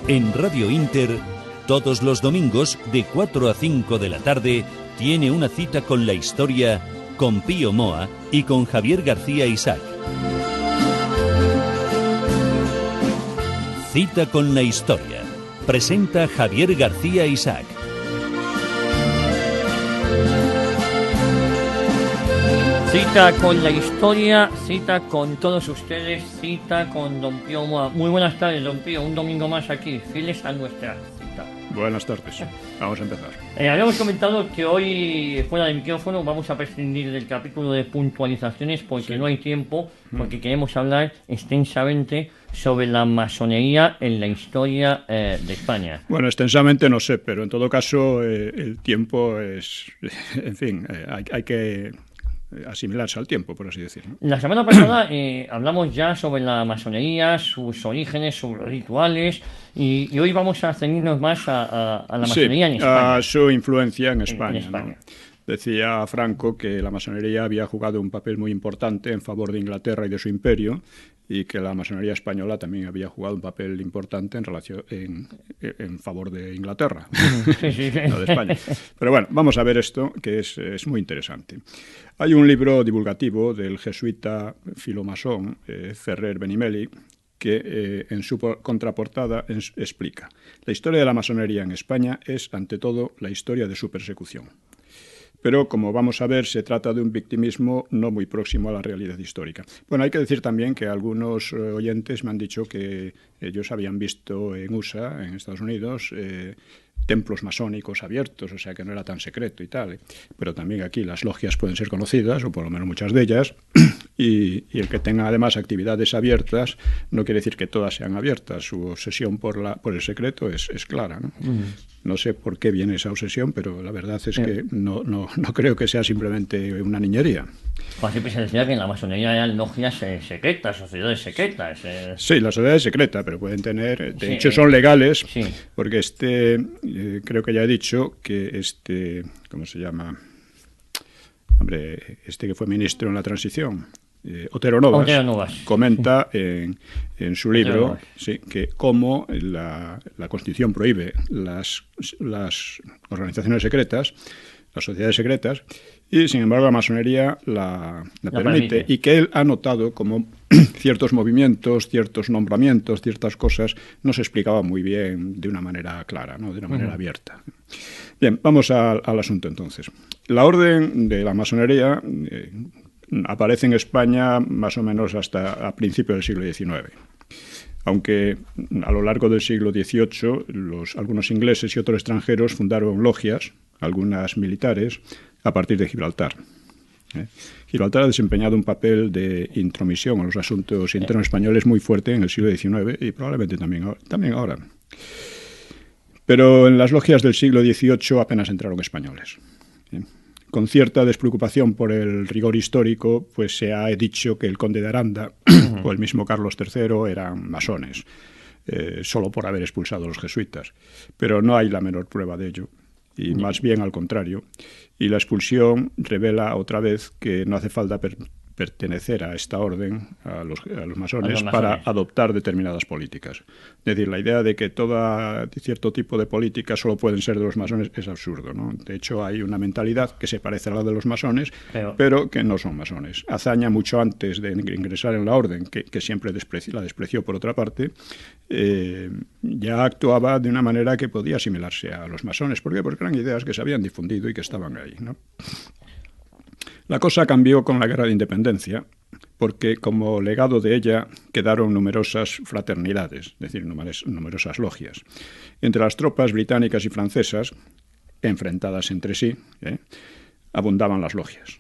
En Radio Inter, todos los domingos de 4 a 5 de la tarde, tiene una cita con la historia, con Pío Moa y con Javier García Isaac. Cita con la historia. Presenta Javier García Isaac. Cita con la historia, cita con todos ustedes, cita con don Pío Moa. Muy buenas tardes, don Pío, un domingo más aquí, fieles a nuestra cita. Buenas tardes, vamos a empezar. Habíamos comentado que hoy, fuera del micrófono, vamos a prescindir del capítulo de puntualizaciones porque no hay tiempo, porque queremos hablar extensamente sobre la masonería en la historia de España. Bueno, extensamente no sé, pero en todo caso el tiempo es, en fin, hay que asimilarse al tiempo, por así decirlo. La semana pasada hablamos ya sobre la masonería, sus orígenes, sus rituales, y hoy vamos a ceñirnos más a la masonería en España. A su influencia en España. En España. ¿No? Decía Franco que la masonería había jugado un papel muy importante en favor de Inglaterra y de su imperio, y que la masonería española también había jugado un papel importante en favor de Inglaterra, Sí. no de España. Pero bueno, vamos a ver esto, que es muy interesante. Hay un libro divulgativo del jesuita filomasón Ferrer Benimeli, que en su contraportada explica: la historia de la masonería en España es, ante todo, la historia de su persecución. Pero, como vamos a ver, se trata de un victimismo no muy próximo a la realidad histórica. Bueno, hay que decir también que algunos oyentes me han dicho que ellos habían visto en USA, en Estados Unidos, templos masónicos abiertos, o sea que no era tan secreto y tal. Pero también aquí las logias pueden ser conocidas, o por lo menos muchas de ellas, y el que tenga además actividades abiertas no quiere decir que todas sean abiertas. Su obsesión por el secreto es clara, ¿no? No sé por qué viene esa obsesión, pero la verdad es que no creo que sea simplemente una niñería. Pues siempre se decía que en la masonería eran logias secretas, sociedades secretas. Sí, la sociedad es secreta, pero pueden tener, de hecho son legales, porque creo que ya he dicho que ¿cómo se llama? Hombre, que fue ministro en la transición, Otero Novas, comenta en su libro que cómo la Constitución prohíbe las organizaciones secretas, las sociedades secretas, y sin embargo la masonería la permite, y que él ha notado como ciertos movimientos, ciertos nombramientos, ciertas cosas no se explicaban muy bien de una manera clara, ¿no? De una manera abierta. Bien, vamos al asunto entonces. La orden de la masonería aparece en España más o menos hasta a principios del siglo XIX. Aunque a lo largo del siglo XVIII algunos ingleses y otros extranjeros fundaron logias, algunas militares, a partir de Gibraltar. Gibraltar ha desempeñado un papel de intromisión en los asuntos internos españoles muy fuerte en el siglo XIX y probablemente también ahora. Pero en las logias del siglo XVIII apenas entraron españoles. Con cierta despreocupación por el rigor histórico, pues se ha dicho que el conde de Aranda o el mismo Carlos III eran masones, solo por haber expulsado a los jesuitas. Pero no hay la menor prueba de ello, y más bien al contrario. Y la expulsión revela otra vez que no hace falta pertenecer a esta orden, a los masones, para adoptar determinadas políticas. Es decir, la idea de que todo cierto tipo de políticas solo pueden ser de los masones es absurdo, ¿no? De hecho, hay una mentalidad que se parece a la de los masones, pero que no son masones. Azaña, mucho antes de ingresar en la orden, que siempre la despreció por otra parte, ya actuaba de una manera que podía asimilarse a los masones. ¿Por qué? Porque eran ideas que se habían difundido y que estaban ahí, ¿no? La cosa cambió con la Guerra de Independencia, porque como legado de ella quedaron numerosas fraternidades, es decir, numerosas logias. Entre las tropas británicas y francesas, enfrentadas entre sí, abundaban las logias,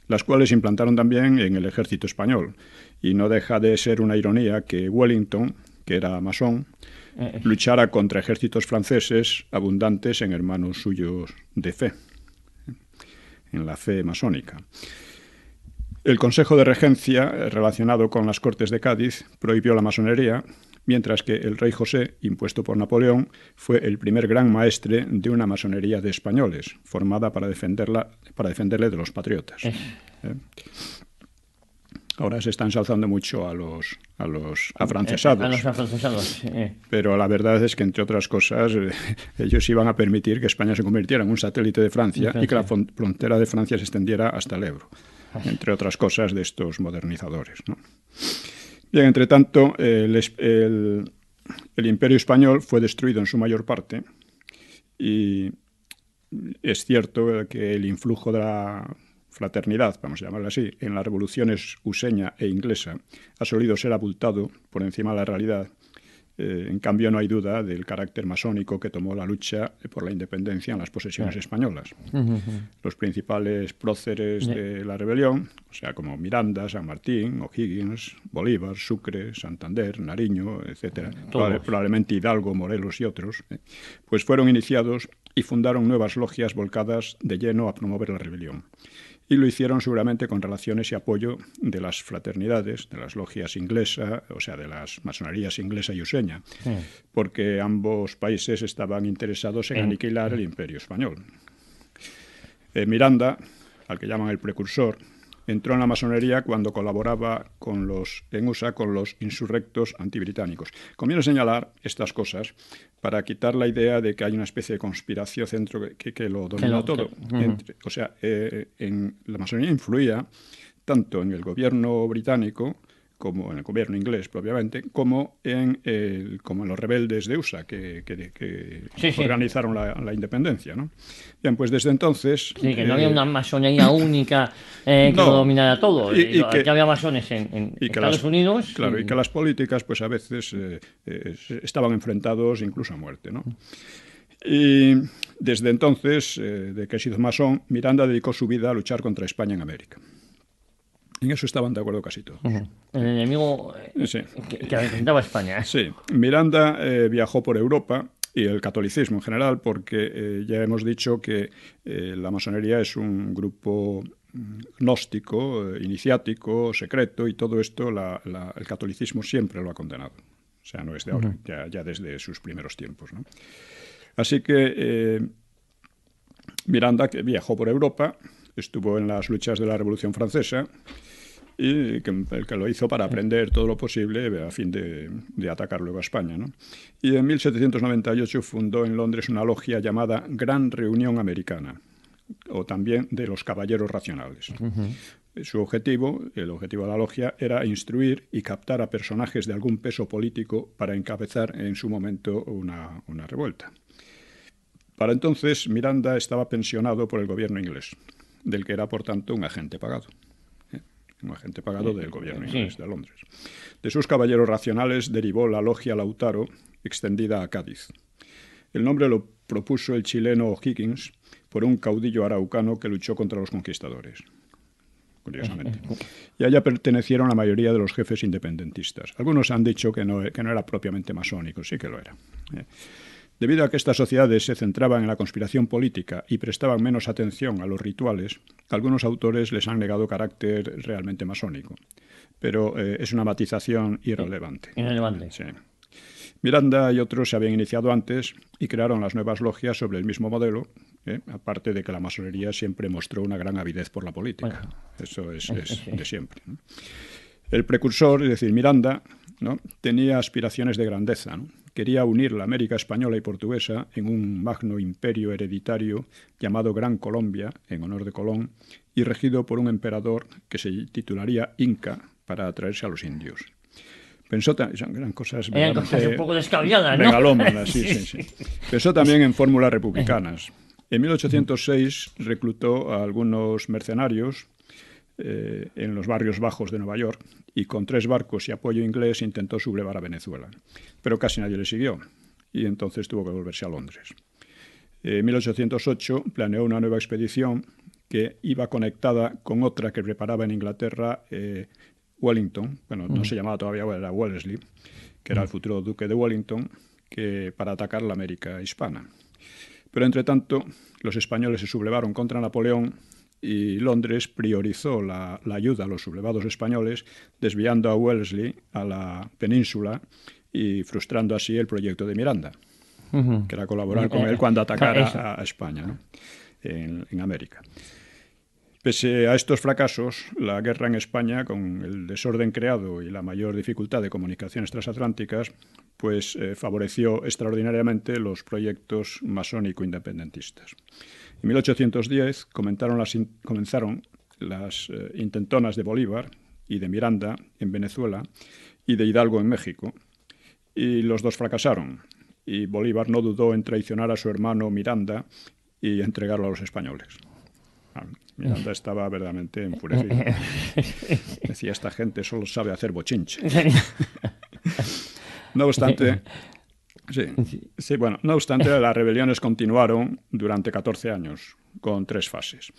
las cuales se implantaron también en el ejército español. Y no deja de ser una ironía que Wellington, que era masón, luchara contra ejércitos franceses abundantes en hermanos suyos de fe, en la fe masónica. El Consejo de Regencia, relacionado con las Cortes de Cádiz, prohibió la masonería, mientras que el rey José, impuesto por Napoleón, fue el primer gran maestre de una masonería de españoles, formada para defenderle de los patriotas. Ahora se está ensalzando mucho a los a los afrancesados. A los afrancesados. Pero la verdad es que, entre otras cosas, ellos iban a permitir que España se convirtiera en un satélite de Francia y que la frontera de Francia se extendiera hasta el Ebro, entre otras cosas de estos modernizadores, ¿no? Bien, entre tanto, el Imperio Español fue destruido en su mayor parte y es cierto que el influjo de la fraternidad, vamos a llamarla así, en las revoluciones useña e inglesa ha solido ser abultado por encima de la realidad. En cambio, no hay duda del carácter masónico que tomó la lucha por la independencia en las posesiones españolas. Los principales próceres de la rebelión, o sea, como Miranda, San Martín, O'Higgins, Bolívar, Sucre, Santander, Nariño, etcétera, probablemente Hidalgo, Morelos y otros, pues fueron iniciados y fundaron nuevas logias volcadas de lleno a promover la rebelión. Y lo hicieron seguramente con relaciones y apoyo de las fraternidades, de las logias inglesas, o sea, de las masonerías inglesa y useña, porque ambos países estaban interesados en aniquilar el Imperio Español. Miranda, al que llaman el precursor, entró en la masonería cuando colaboraba en USA con los insurrectos antibritánicos. Conviene señalar estas cosas para quitar la idea de que hay una especie de conspiración centro que lo domina todo. O sea, la masonería influía tanto en el gobierno británico como en el gobierno inglés propiamente, como en los rebeldes de USA que organizaron la independencia, ¿no? Bien, pues desde entonces... Sí, que no había una masonería única que lo dominara todo. Que había masones en Estados Unidos. Claro, y que las políticas pues a veces estaban enfrentados incluso a muerte, ¿no? Y desde entonces, de que se hizo masón, Miranda dedicó su vida a luchar contra España en América. En eso estaban de acuerdo casi todos. El enemigo que representaba España. Sí. Miranda viajó por Europa y el catolicismo en general, porque ya hemos dicho que la masonería es un grupo gnóstico, iniciático, secreto, y todo esto el catolicismo siempre lo ha condenado. O sea, no es de ahora, ya desde sus primeros tiempos, ¿no? Así que Miranda, que viajó por Europa, estuvo en las luchas de la Revolución Francesa, y que lo hizo para aprender todo lo posible a fin de atacar luego a España, ¿no? Y en 1798 fundó en Londres una logia llamada Gran Reunión Americana, o también de los Caballeros Racionales. Su objetivo, el objetivo de la logia, era instruir y captar a personajes de algún peso político para encabezar en su momento una revuelta. Para entonces, Miranda estaba pensionado por el gobierno inglés, del que era, por tanto, un agente pagado. Un agente pagado del gobierno inglés de Londres. De sus caballeros racionales derivó la logia Lautaro, extendida a Cádiz. El nombre lo propuso el chileno O'Higgins por un caudillo araucano que luchó contra los conquistadores, curiosamente. Y a ella pertenecieron la mayoría de los jefes independentistas. Algunos han dicho que no era propiamente masónico, sí que lo era. Debido a que estas sociedades se centraban en la conspiración política y prestaban menos atención a los rituales, algunos autores les han negado carácter realmente masónico. Pero es una matización irrelevante. Irrelevante. Sí. Miranda y otros se habían iniciado antes y crearon las nuevas logias sobre el mismo modelo, aparte de que la masonería siempre mostró una gran avidez por la política. Bueno, eso es de siempre, ¿no? El precursor, es decir, Miranda, ¿no?, tenía aspiraciones de grandeza, ¿no? Quería unir la América española y portuguesa en un magno imperio hereditario llamado Gran Colombia, en honor de Colón, y regido por un emperador que se titularía Inca para atraerse a los indios. Pensó eran cosas un poco descabelladas, ¿no? Megalómanas, sí. Pensó también en fórmulas republicanas. En 1806 reclutó a algunos mercenarios en los barrios bajos de Nueva York, y con 3 barcos y apoyo inglés intentó sublevar a Venezuela, pero casi nadie le siguió, y entonces tuvo que volverse a Londres. En 1808 planeó una nueva expedición que iba conectada con otra que preparaba en Inglaterra Wellington, bueno, no se llamaba todavía, era Wellesley, que era el futuro duque de Wellington, para atacar la América hispana. Pero entre tanto, los españoles se sublevaron contra Napoleón, y Londres priorizó la ayuda a los sublevados españoles, desviando a Wellesley a la península y frustrando así el proyecto de Miranda, que era colaborar con él cuando atacara a España, ¿no?, en América. Pese a estos fracasos, la guerra en España, con el desorden creado y la mayor dificultad de comunicaciones transatlánticas, pues favoreció extraordinariamente los proyectos masónico-independentistas. En 1810 comenzaron las intentonas de Bolívar y de Miranda en Venezuela y de Hidalgo en México, y los dos fracasaron, y Bolívar no dudó en traicionar a su hermano Miranda y entregarlo a los españoles. Miranda estaba verdaderamente enfurecido. Decía, esta gente solo sabe hacer bochinche. No obstante, no obstante, las rebeliones continuaron durante 14 años, con 3 fases.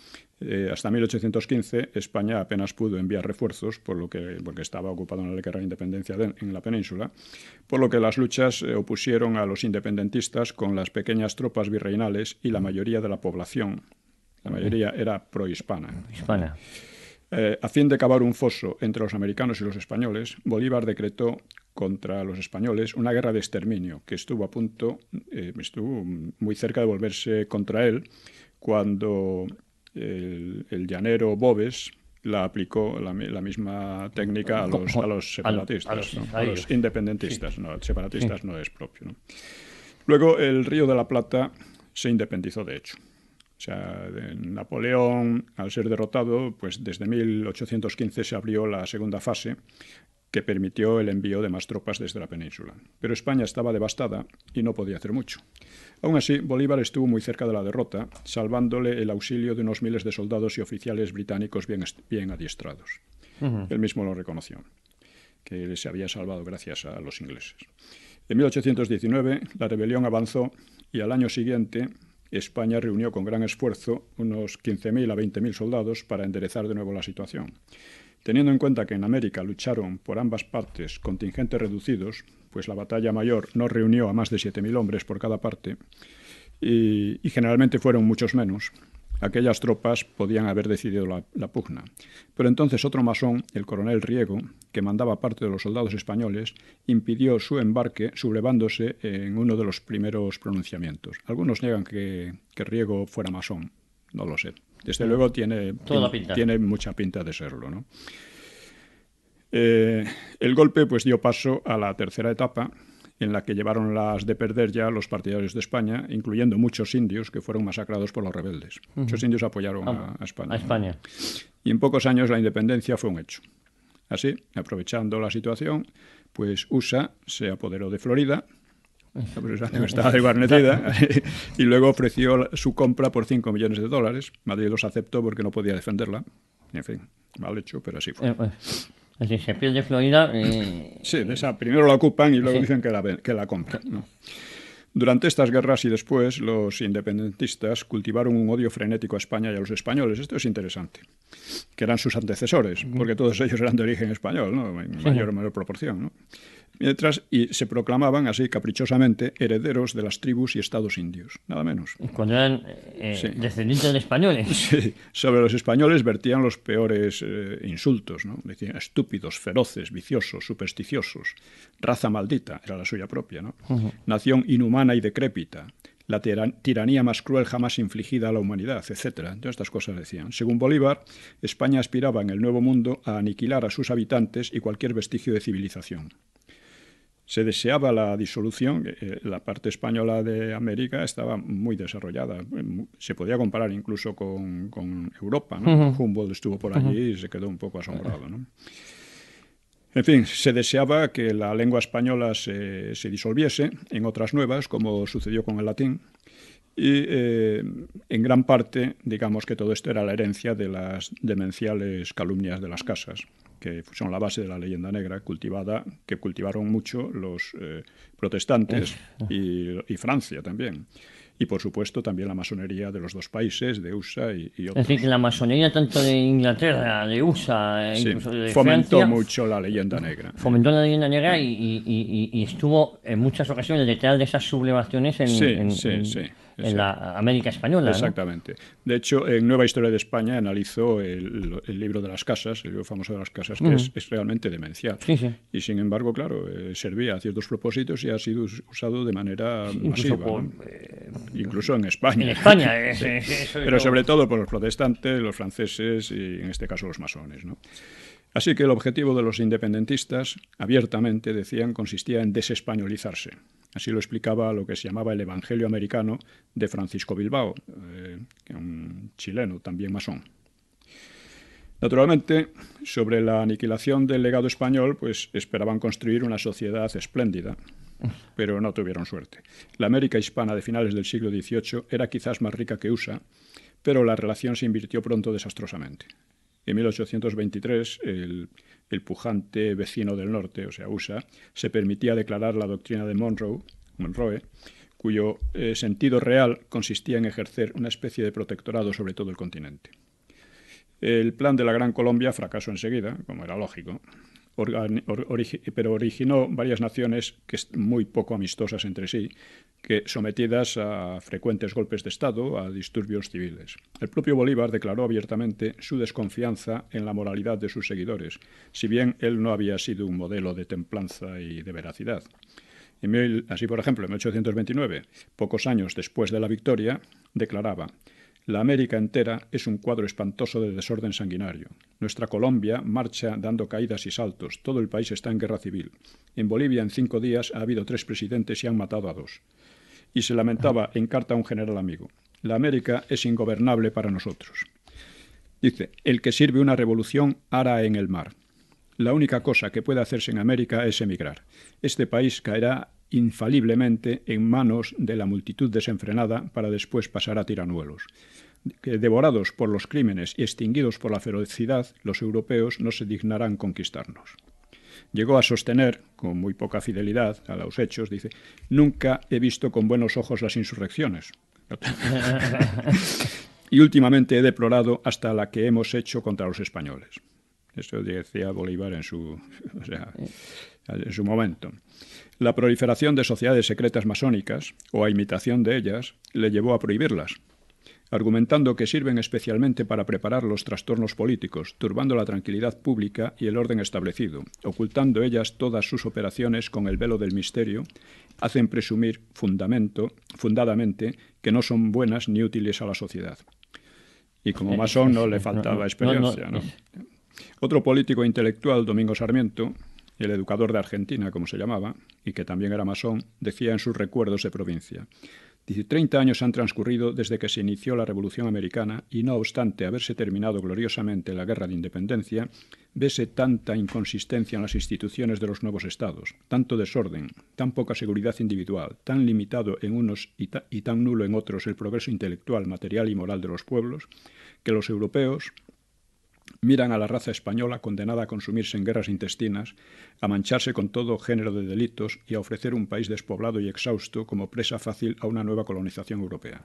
Hasta 1815, España apenas pudo enviar refuerzos, porque estaba ocupado en la guerra de independencia en la península, por lo que las luchas opusieron a los independentistas con las pequeñas tropas virreinales y la mayoría de la población. La mayoría era prohispana. A fin de cavar un foso entre los americanos y los españoles, Bolívar decretó contra los españoles una guerra de exterminio que estuvo muy cerca de volverse contra él cuando el llanero Boves la aplicó la misma técnica a los separatistas, a los independentistas. Sí. No, separatistas sí. No es propio, ¿no? Luego el Río de la Plata se independizó de hecho. O sea, Napoleón, al ser derrotado, pues desde 1815 se abrió la segunda fase que permitió el envío de más tropas desde la península. Pero España estaba devastada y no podía hacer mucho. Aún así, Bolívar estuvo muy cerca de la derrota, salvándole el auxilio de unos miles de soldados y oficiales británicos bien adiestrados. Él mismo lo reconoció, que se había salvado gracias a los ingleses. En 1819, la rebelión avanzó y al año siguiente España reunió con gran esfuerzo unos 15.000 a 20.000 soldados para enderezar de nuevo la situación. Teniendo en cuenta que en América lucharon por ambas partes contingentes reducidos, pues la batalla mayor no reunió a más de 7.000 hombres por cada parte, y generalmente fueron muchos menos, aquellas tropas podían haber decidido la pugna. Pero entonces otro masón, el coronel Riego, que mandaba parte de los soldados españoles, impidió su embarque sublevándose en uno de los primeros pronunciamientos. Algunos niegan que Riego fuera masón, no lo sé. Desde luego tiene mucha pinta de serlo, ¿no? El golpe pues dio paso a la tercera etapa, en la que llevaron las de perder ya los partidarios de España, incluyendo muchos indios que fueron masacrados por los rebeldes. Muchos indios apoyaron a España. ¿No? Y en pocos años la independencia fue un hecho. Así, aprovechando la situación, pues USA se apoderó de Florida, que estaba desguarnecida, y luego ofreció su compra por $5 millones. Madrid los aceptó porque no podía defenderla. En fin, mal hecho, pero así fue. Si se pierde Florida... Sí, primero la ocupan y luego dicen que la compran, ¿no? Durante estas guerras y después, los independentistas cultivaron un odio frenético a España y a los españoles. Esto es interesante, que eran sus antecesores, porque todos ellos eran de origen español, ¿no? En mayor o menor proporción, ¿no? Y se proclamaban así caprichosamente herederos de las tribus y estados indios, nada menos. Cuando eran descendientes de españoles. Sí, sobre los españoles vertían los peores insultos, ¿no? Decían estúpidos, feroces, viciosos, supersticiosos, raza maldita, era la suya propia, ¿no? Nación inhumana y decrépita, la tiranía más cruel jamás infligida a la humanidad, etc. Todas estas cosas decían. Según Bolívar, España aspiraba en el Nuevo Mundo a aniquilar a sus habitantes y cualquier vestigio de civilización. Se deseaba la disolución. La parte española de América estaba muy desarrollada. Se podía comparar incluso con Europa, ¿no? Humboldt estuvo por allí y se quedó un poco asombrado, ¿no? En fin, se deseaba que la lengua española se disolviese en otras nuevas, como sucedió con el latín, y en gran parte, digamos que todo esto era la herencia de las demenciales calumnias de las casas, que son la base de la leyenda negra, que cultivaron mucho los protestantes y Francia también. Y, por supuesto, también la masonería de los dos países, de USA y otros. Es decir, que la masonería tanto de Inglaterra, de USA, incluso de fomentó Francia, mucho la leyenda negra. Fomentó la leyenda negra y estuvo en muchas ocasiones detrás de esas sublevaciones en la América española, exactamente. ¿No? De hecho, en Nueva Historia de España analizó el libro de las casas, el libro famoso de las casas, que es realmente demencial. Y, sin embargo, claro, servía a ciertos propósitos y ha sido usado de manera masiva. incluso en España. En España, Pero sobre todo por los protestantes, los franceses y en este caso los masones, ¿no? Así que el objetivo de los independentistas, abiertamente decían, consistía en desespañolizarse. Así lo explicaba lo que se llamaba el Evangelio Americano de Francisco Bilbao, un chileno, también masón. Naturalmente, sobre la aniquilación del legado español, pues esperaban construir una sociedad espléndida, pero no tuvieron suerte. La América hispana de finales del siglo XVIII era quizás más rica que USA, pero la relación se invirtió pronto desastrosamente. En 1823, el pujante vecino del norte, o sea, USA, se permitía declarar la doctrina de Monroe, cuyo sentido real consistía en ejercer una especie de protectorado sobre todo el continente. El plan de la Gran Colombia fracasó enseguida, como era lógico, pero originó varias naciones muy poco amistosas entre sí, que sometidas a frecuentes golpes de Estado, a disturbios civiles. El propio Bolívar declaró abiertamente su desconfianza en la moralidad de sus seguidores, si bien él no había sido un modelo de templanza y de veracidad. Así, por ejemplo, en 1829, pocos años después de la victoria, declaraba: «La América entera es un cuadro espantoso de desorden sanguinario. Nuestra Colombia marcha dando caídas y saltos. Todo el país está en guerra civil. En Bolivia en 5 días ha habido 3 presidentes y han matado a 2». Y se lamentaba en carta a un general amigo: «La América es ingobernable para nosotros». Dice: «El que sirve una revolución ara en el mar. La única cosa que puede hacerse en América es emigrar. Este país caerá infaliblemente en manos de la multitud desenfrenada para después pasar a tiranuelos. Que devorados por los crímenes y extinguidos por la ferocidad, los europeos no se dignarán conquistarnos». Llegó a sostener, con muy poca fidelidad a los hechos, dice: «Nunca he visto con buenos ojos las insurrecciones. Y últimamente he deplorado hasta la que hemos hecho contra los españoles». Eso decía Bolívar en su momento. La proliferación de sociedades secretas masónicas, o a imitación de ellas, le llevó a prohibirlas, argumentando que sirven especialmente para preparar los trastornos políticos, turbando la tranquilidad pública y el orden establecido, ocultando ellas todas sus operaciones con el velo del misterio, hacen presumir fundadamente que no son buenas ni útiles a la sociedad. Y como masón no le faltaba experiencia, ¿no? Otro político intelectual, Domingo Sarmiento, el educador de Argentina, como se llamaba, y que también era masón, decía en sus recuerdos de provincia: dice: 30 años han transcurrido desde que se inició la Revolución Americana y, no obstante haberse terminado gloriosamente la Guerra de Independencia, vese tanta inconsistencia en las instituciones de los nuevos estados, tanto desorden, tan poca seguridad individual, tan limitado en unos y tan nulo en otros el progreso intelectual, material y moral de los pueblos, que los europeos miran a la raza española condenada a consumirse en guerras intestinas, a mancharse con todo género de delitos y a ofrecer un país despoblado y exhausto como presa fácil a una nueva colonización europea».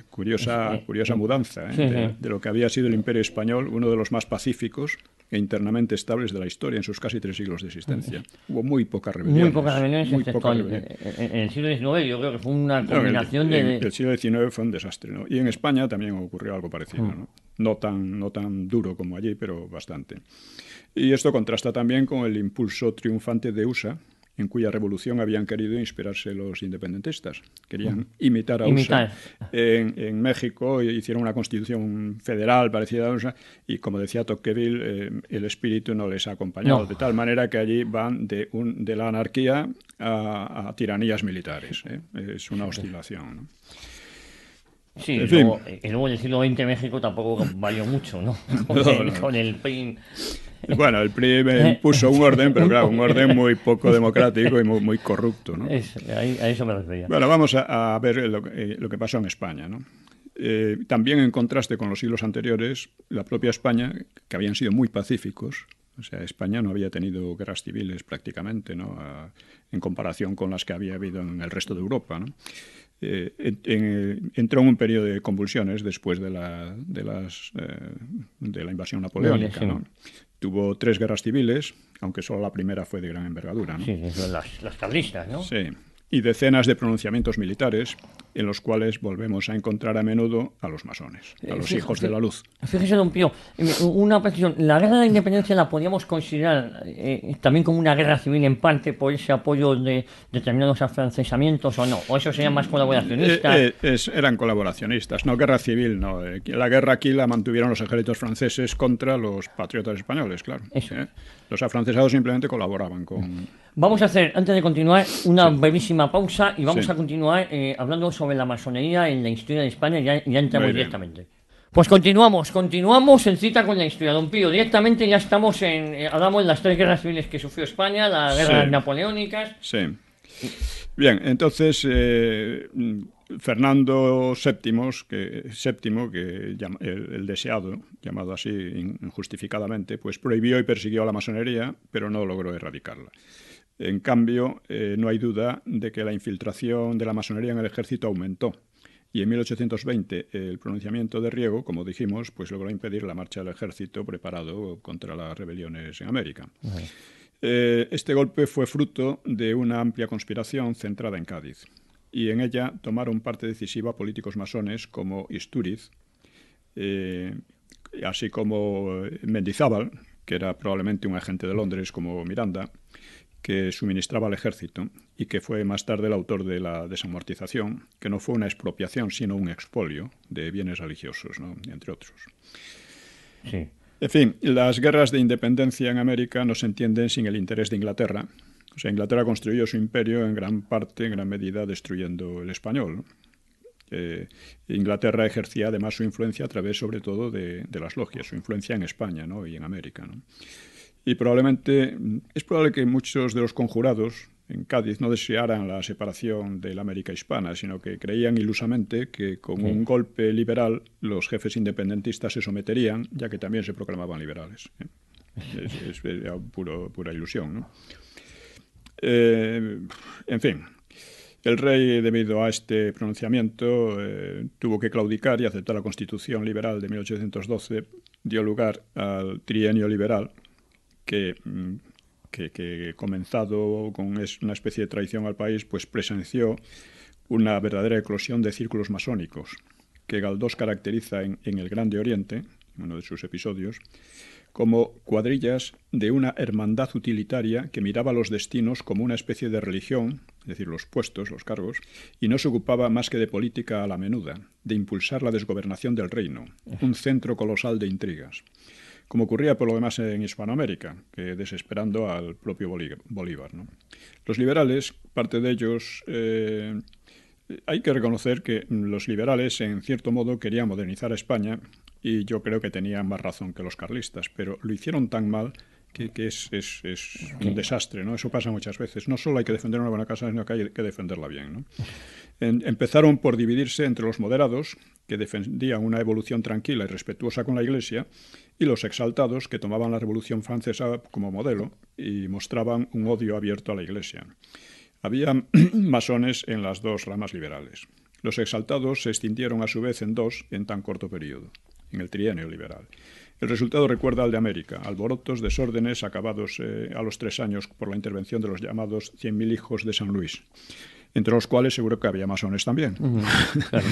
Curiosa mudanza, de lo que había sido el Imperio Español, uno de los más pacíficos e internamente estables de la historia en sus casi 3 siglos de existencia. Hubo muy pocas rebeliones. En el siglo XIX yo creo que fue una combinación el siglo XIX fue un desastre, ¿no? Y en España también ocurrió algo parecido, ¿no? No tan duro como allí, pero bastante. Y esto contrasta también con el impulso triunfante de USA, en cuya revolución habían querido inspirarse los independentistas. Querían imitar a USA. En México hicieron una constitución federal parecida a USA y, como decía Tocqueville, el espíritu no les ha acompañado, de tal manera que allí van de la anarquía a tiranías militares. Es una oscilación, ¿no? Sí, en fin. Luego en el siglo XX México tampoco varió mucho, ¿no? Con el PRI. Bueno, el PRI impuso un orden, pero claro, un orden muy poco democrático y muy corrupto, ¿no? A eso me refería. Bueno, vamos a ver lo que pasó en España, ¿no? También en contraste con los siglos anteriores, la propia España, que habían sido muy pacíficos, o sea, España no había tenido guerras civiles prácticamente, ¿no? En comparación con las que había habido en el resto de Europa, ¿no? Entró en un periodo de convulsiones después de la invasión napoleónica, ¿no? Tuvo 3 guerras civiles, aunque solo la primera fue de gran envergadura, ¿no? Sí, las carlistas, ¿no? Sí, y decenas de pronunciamientos militares, en los cuales volvemos a encontrar a menudo a los masones, a los hijos de la luz. Fíjese, don Pío, una precisión. ¿La guerra de la independencia la podríamos considerar también como una guerra civil en parte por ese apoyo de determinados afrancesamientos o no? ¿O eso serían más colaboracionistas? Eran colaboracionistas, no guerra civil, no. La guerra aquí la mantuvieron los ejércitos franceses contra los patriotas españoles, claro. Los afrancesados simplemente colaboraban con... Vamos a hacer, antes de continuar, una brevísima pausa y vamos a continuar hablando sobre la masonería en la historia de España y ya entramos directamente. Pues continuamos en cita con la historia. Don Pío, directamente ya estamos hablamos de las 3 guerras civiles que sufrió España, las guerras napoleónicas. Sí. Bien, entonces Fernando VII, el deseado, llamado así injustificadamente, pues prohibió y persiguió a la masonería, pero no logró erradicarla. En cambio, no hay duda de que la infiltración de la masonería en el ejército aumentó. Y en 1820 el pronunciamiento de Riego, como dijimos, pues logró impedir la marcha del ejército preparado contra las rebeliones en América. Este golpe fue fruto de una amplia conspiración centrada en Cádiz. Y en ella tomaron parte decisiva políticos masones como Istúriz, así como Mendizábal, que era probablemente un agente de Londres como Miranda, que suministraba al ejército y que fue más tarde el autor de la desamortización, que no fue una expropiación, sino un expolio de bienes religiosos, ¿no? Entre otros. Sí. En fin, las guerras de independencia en América no se entienden sin el interés de Inglaterra. O sea, Inglaterra construyó su imperio en gran medida, destruyendo el español, ¿no? Inglaterra ejercía además su influencia a través, sobre todo, de las logias, su influencia en España, ¿no? Y en América, ¿no? Y es probable que muchos de los conjurados en Cádiz no desearan la separación de la América hispana, sino que creían ilusamente que con un golpe liberal los jefes independentistas se someterían, ya que también se proclamaban liberales. Es pura ilusión, ¿no? En fin, el rey, debido a este pronunciamiento, tuvo que claudicar y aceptar la Constitución liberal de 1812, dio lugar al trienio liberal, que comenzado con una especie de traición al país, pues presenció una verdadera eclosión de círculos masónicos, que Galdós caracteriza en El Grande Oriente, en uno de sus episodios, como cuadrillas de una hermandad utilitaria que miraba los destinos como una especie de religión, es decir, los puestos, los cargos, y no se ocupaba más que de política a la menuda, de impulsar la desgobernación del reino, un centro colosal de intrigas, como ocurría por lo demás en Hispanoamérica, que desesperando al propio Bolívar, ¿no? Los liberales, parte de ellos, hay que reconocer que los liberales en cierto modo querían modernizar a España y yo creo que tenían más razón que los carlistas, pero lo hicieron tan mal que es un desastre, ¿no? Eso pasa muchas veces. No solo hay que defender una buena casa, sino que hay que defenderla bien, ¿no? Empezaron por dividirse entre los moderados, que defendían una evolución tranquila y respetuosa con la Iglesia, y los exaltados, que tomaban la Revolución Francesa como modelo y mostraban un odio abierto a la Iglesia. Había masones en las dos ramas liberales. Los exaltados se extendieron a su vez en dos en tan corto periodo, en el trienio liberal. El resultado recuerda al de América, alborotos, desórdenes acabados a los 3 años por la intervención de los llamados 100.000 hijos de San Luis, entre los cuales seguro que había masones también, Claro.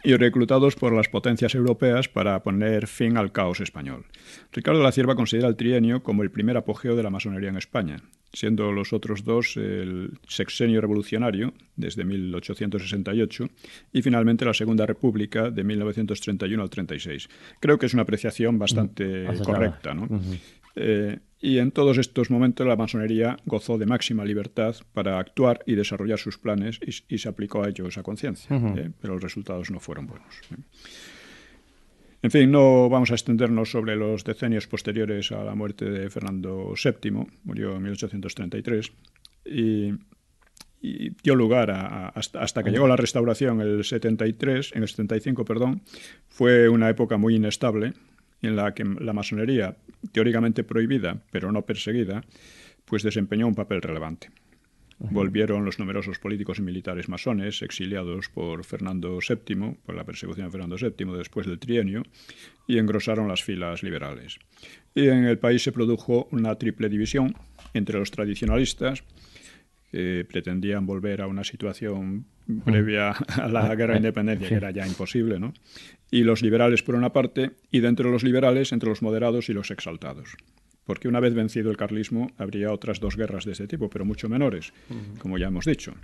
y reclutados por las potencias europeas para poner fin al caos español. Ricardo de la Cierva considera el trienio como el primer apogeo de la masonería en España, siendo los otros dos el sexenio revolucionario, desde 1868, y finalmente la Segunda República, de 1931 al 36. Creo que es una apreciación bastante correcta, ¿no? Y en todos estos momentos la masonería gozó de máxima libertad para actuar y desarrollar sus planes y se aplicó a ellos a conciencia, pero los resultados no fueron buenos. En fin, no vamos a extendernos sobre los decenios posteriores a la muerte de Fernando VII, murió en 1833, y dio lugar hasta que llegó la Restauración en el 75, fue una época muy inestable, en la que la masonería, teóricamente prohibida, pero no perseguida, pues desempeñó un papel relevante. Volvieron los numerosos políticos y militares masones exiliados por Fernando VII, por la persecución de Fernando VII después del trienio, y engrosaron las filas liberales. Y en el país se produjo una triple división entre los tradicionalistas, pretendían volver a una situación previa a la guerra de independencia, que era ya imposible, ¿no? Y los liberales por una parte, y dentro de los liberales, entre los moderados y los exaltados. Porque una vez vencido el carlismo, habría otras dos guerras de este tipo, pero mucho menores, como ya hemos dicho.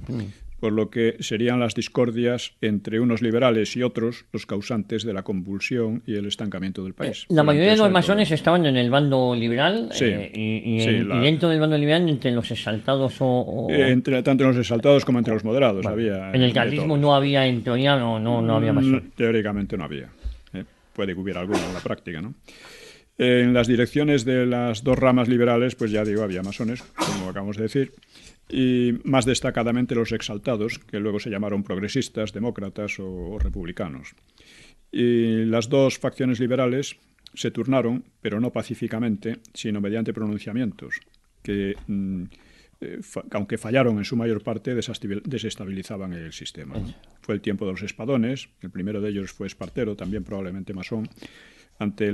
Por lo que serían las discordias entre unos liberales y otros los causantes de la convulsión y el estancamiento del país. La mayoría de los masones estaban en el bando liberal, sí, y dentro del bando liberal, entre los exaltados tanto en los exaltados como entre los moderados. Bueno, había en el carlismo no había, en teoría, no había masón. Teóricamente no había. Puede que hubiera alguno en la práctica, ¿no? En las direcciones de las dos ramas liberales, pues ya digo, había masones, como acabamos de decir, y más destacadamente los exaltados, que luego se llamaron progresistas, demócratas o republicanos. Y las dos facciones liberales se turnaron, pero no pacíficamente, sino mediante pronunciamientos, que, aunque fallaron en su mayor parte, desestabilizaban el sistema. Fue el tiempo de los espadones, el primero de ellos fue Espartero, también probablemente masón, ante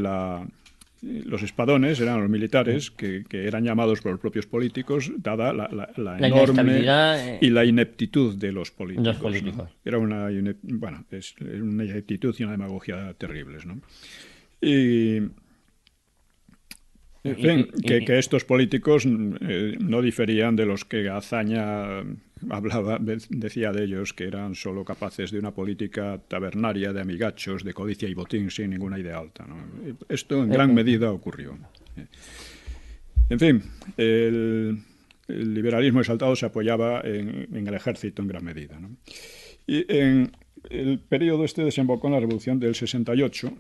los espadones eran los militares que eran llamados por los propios políticos, dada la enorme y la ineptitud de los políticos. ¿No? Era una ineptitud y una demagogia terribles, ¿no? Y, en fin, que estos políticos no diferían de los que Azaña decía de ellos, que eran solo capaces de una política tabernaria de amigachos, de codicia y botín, sin ninguna idea alta, ¿no? Esto en gran medida ocurrió. En fin, el liberalismo exaltado se apoyaba en el ejército en gran medida, ¿no? Y en el periodo este desembocó en la Revolución del 68,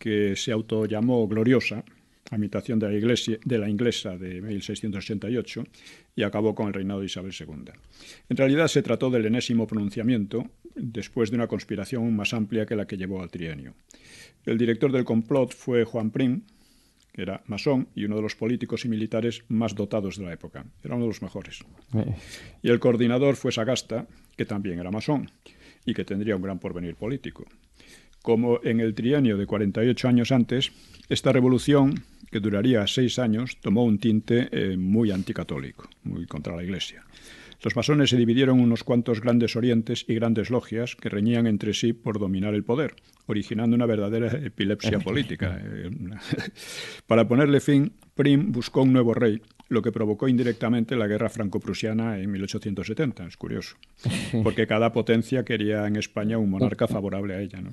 que se autollamó gloriosa, a imitación de la inglesa de 1688, y acabó con el reinado de Isabel II. En realidad se trató del enésimo pronunciamiento después de una conspiración más amplia que la que llevó al trienio. El director del complot fue Juan Prim, que era masón y uno de los políticos y militares más dotados de la época. Era uno de los mejores. Y el coordinador fue Sagasta, que también era masón y que tendría un gran porvenir político. Como en el trienio de 48 años antes, esta revolución, que duraría 6 años, tomó un tinte muy anticatólico, muy contra la Iglesia. Los masones se dividieron en unos cuantos grandes orientes y grandes logias que reñían entre sí por dominar el poder, originando una verdadera epilepsia política. Para ponerle fin, Prim buscó un nuevo rey, lo que provocó indirectamente la guerra franco-prusiana en 1870. Es curioso, porque cada potencia quería en España un monarca favorable a ella, ¿no?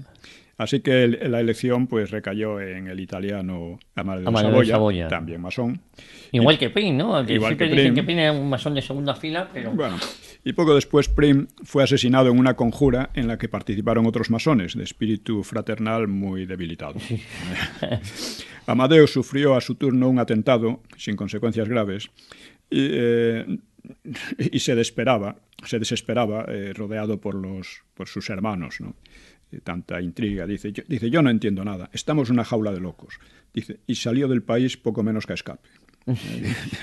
Así que la elección pues recayó en el italiano Amadeo de Saboya, también masón. Igual que Prim, ¿no? Igual que Prim. Dicen que Prim era un masón de segunda fila, pero... Bueno, y poco después Prim fue asesinado en una conjura en la que participaron otros masones, de espíritu fraternal muy debilitado. Amadeo sufrió a su turno un atentado, sin consecuencias graves, y se desesperaba, rodeado por sus hermanos, ¿no? Tanta intriga. Dice, yo no entiendo nada, estamos en una jaula de locos. Dice, y salió del país poco menos que a escape.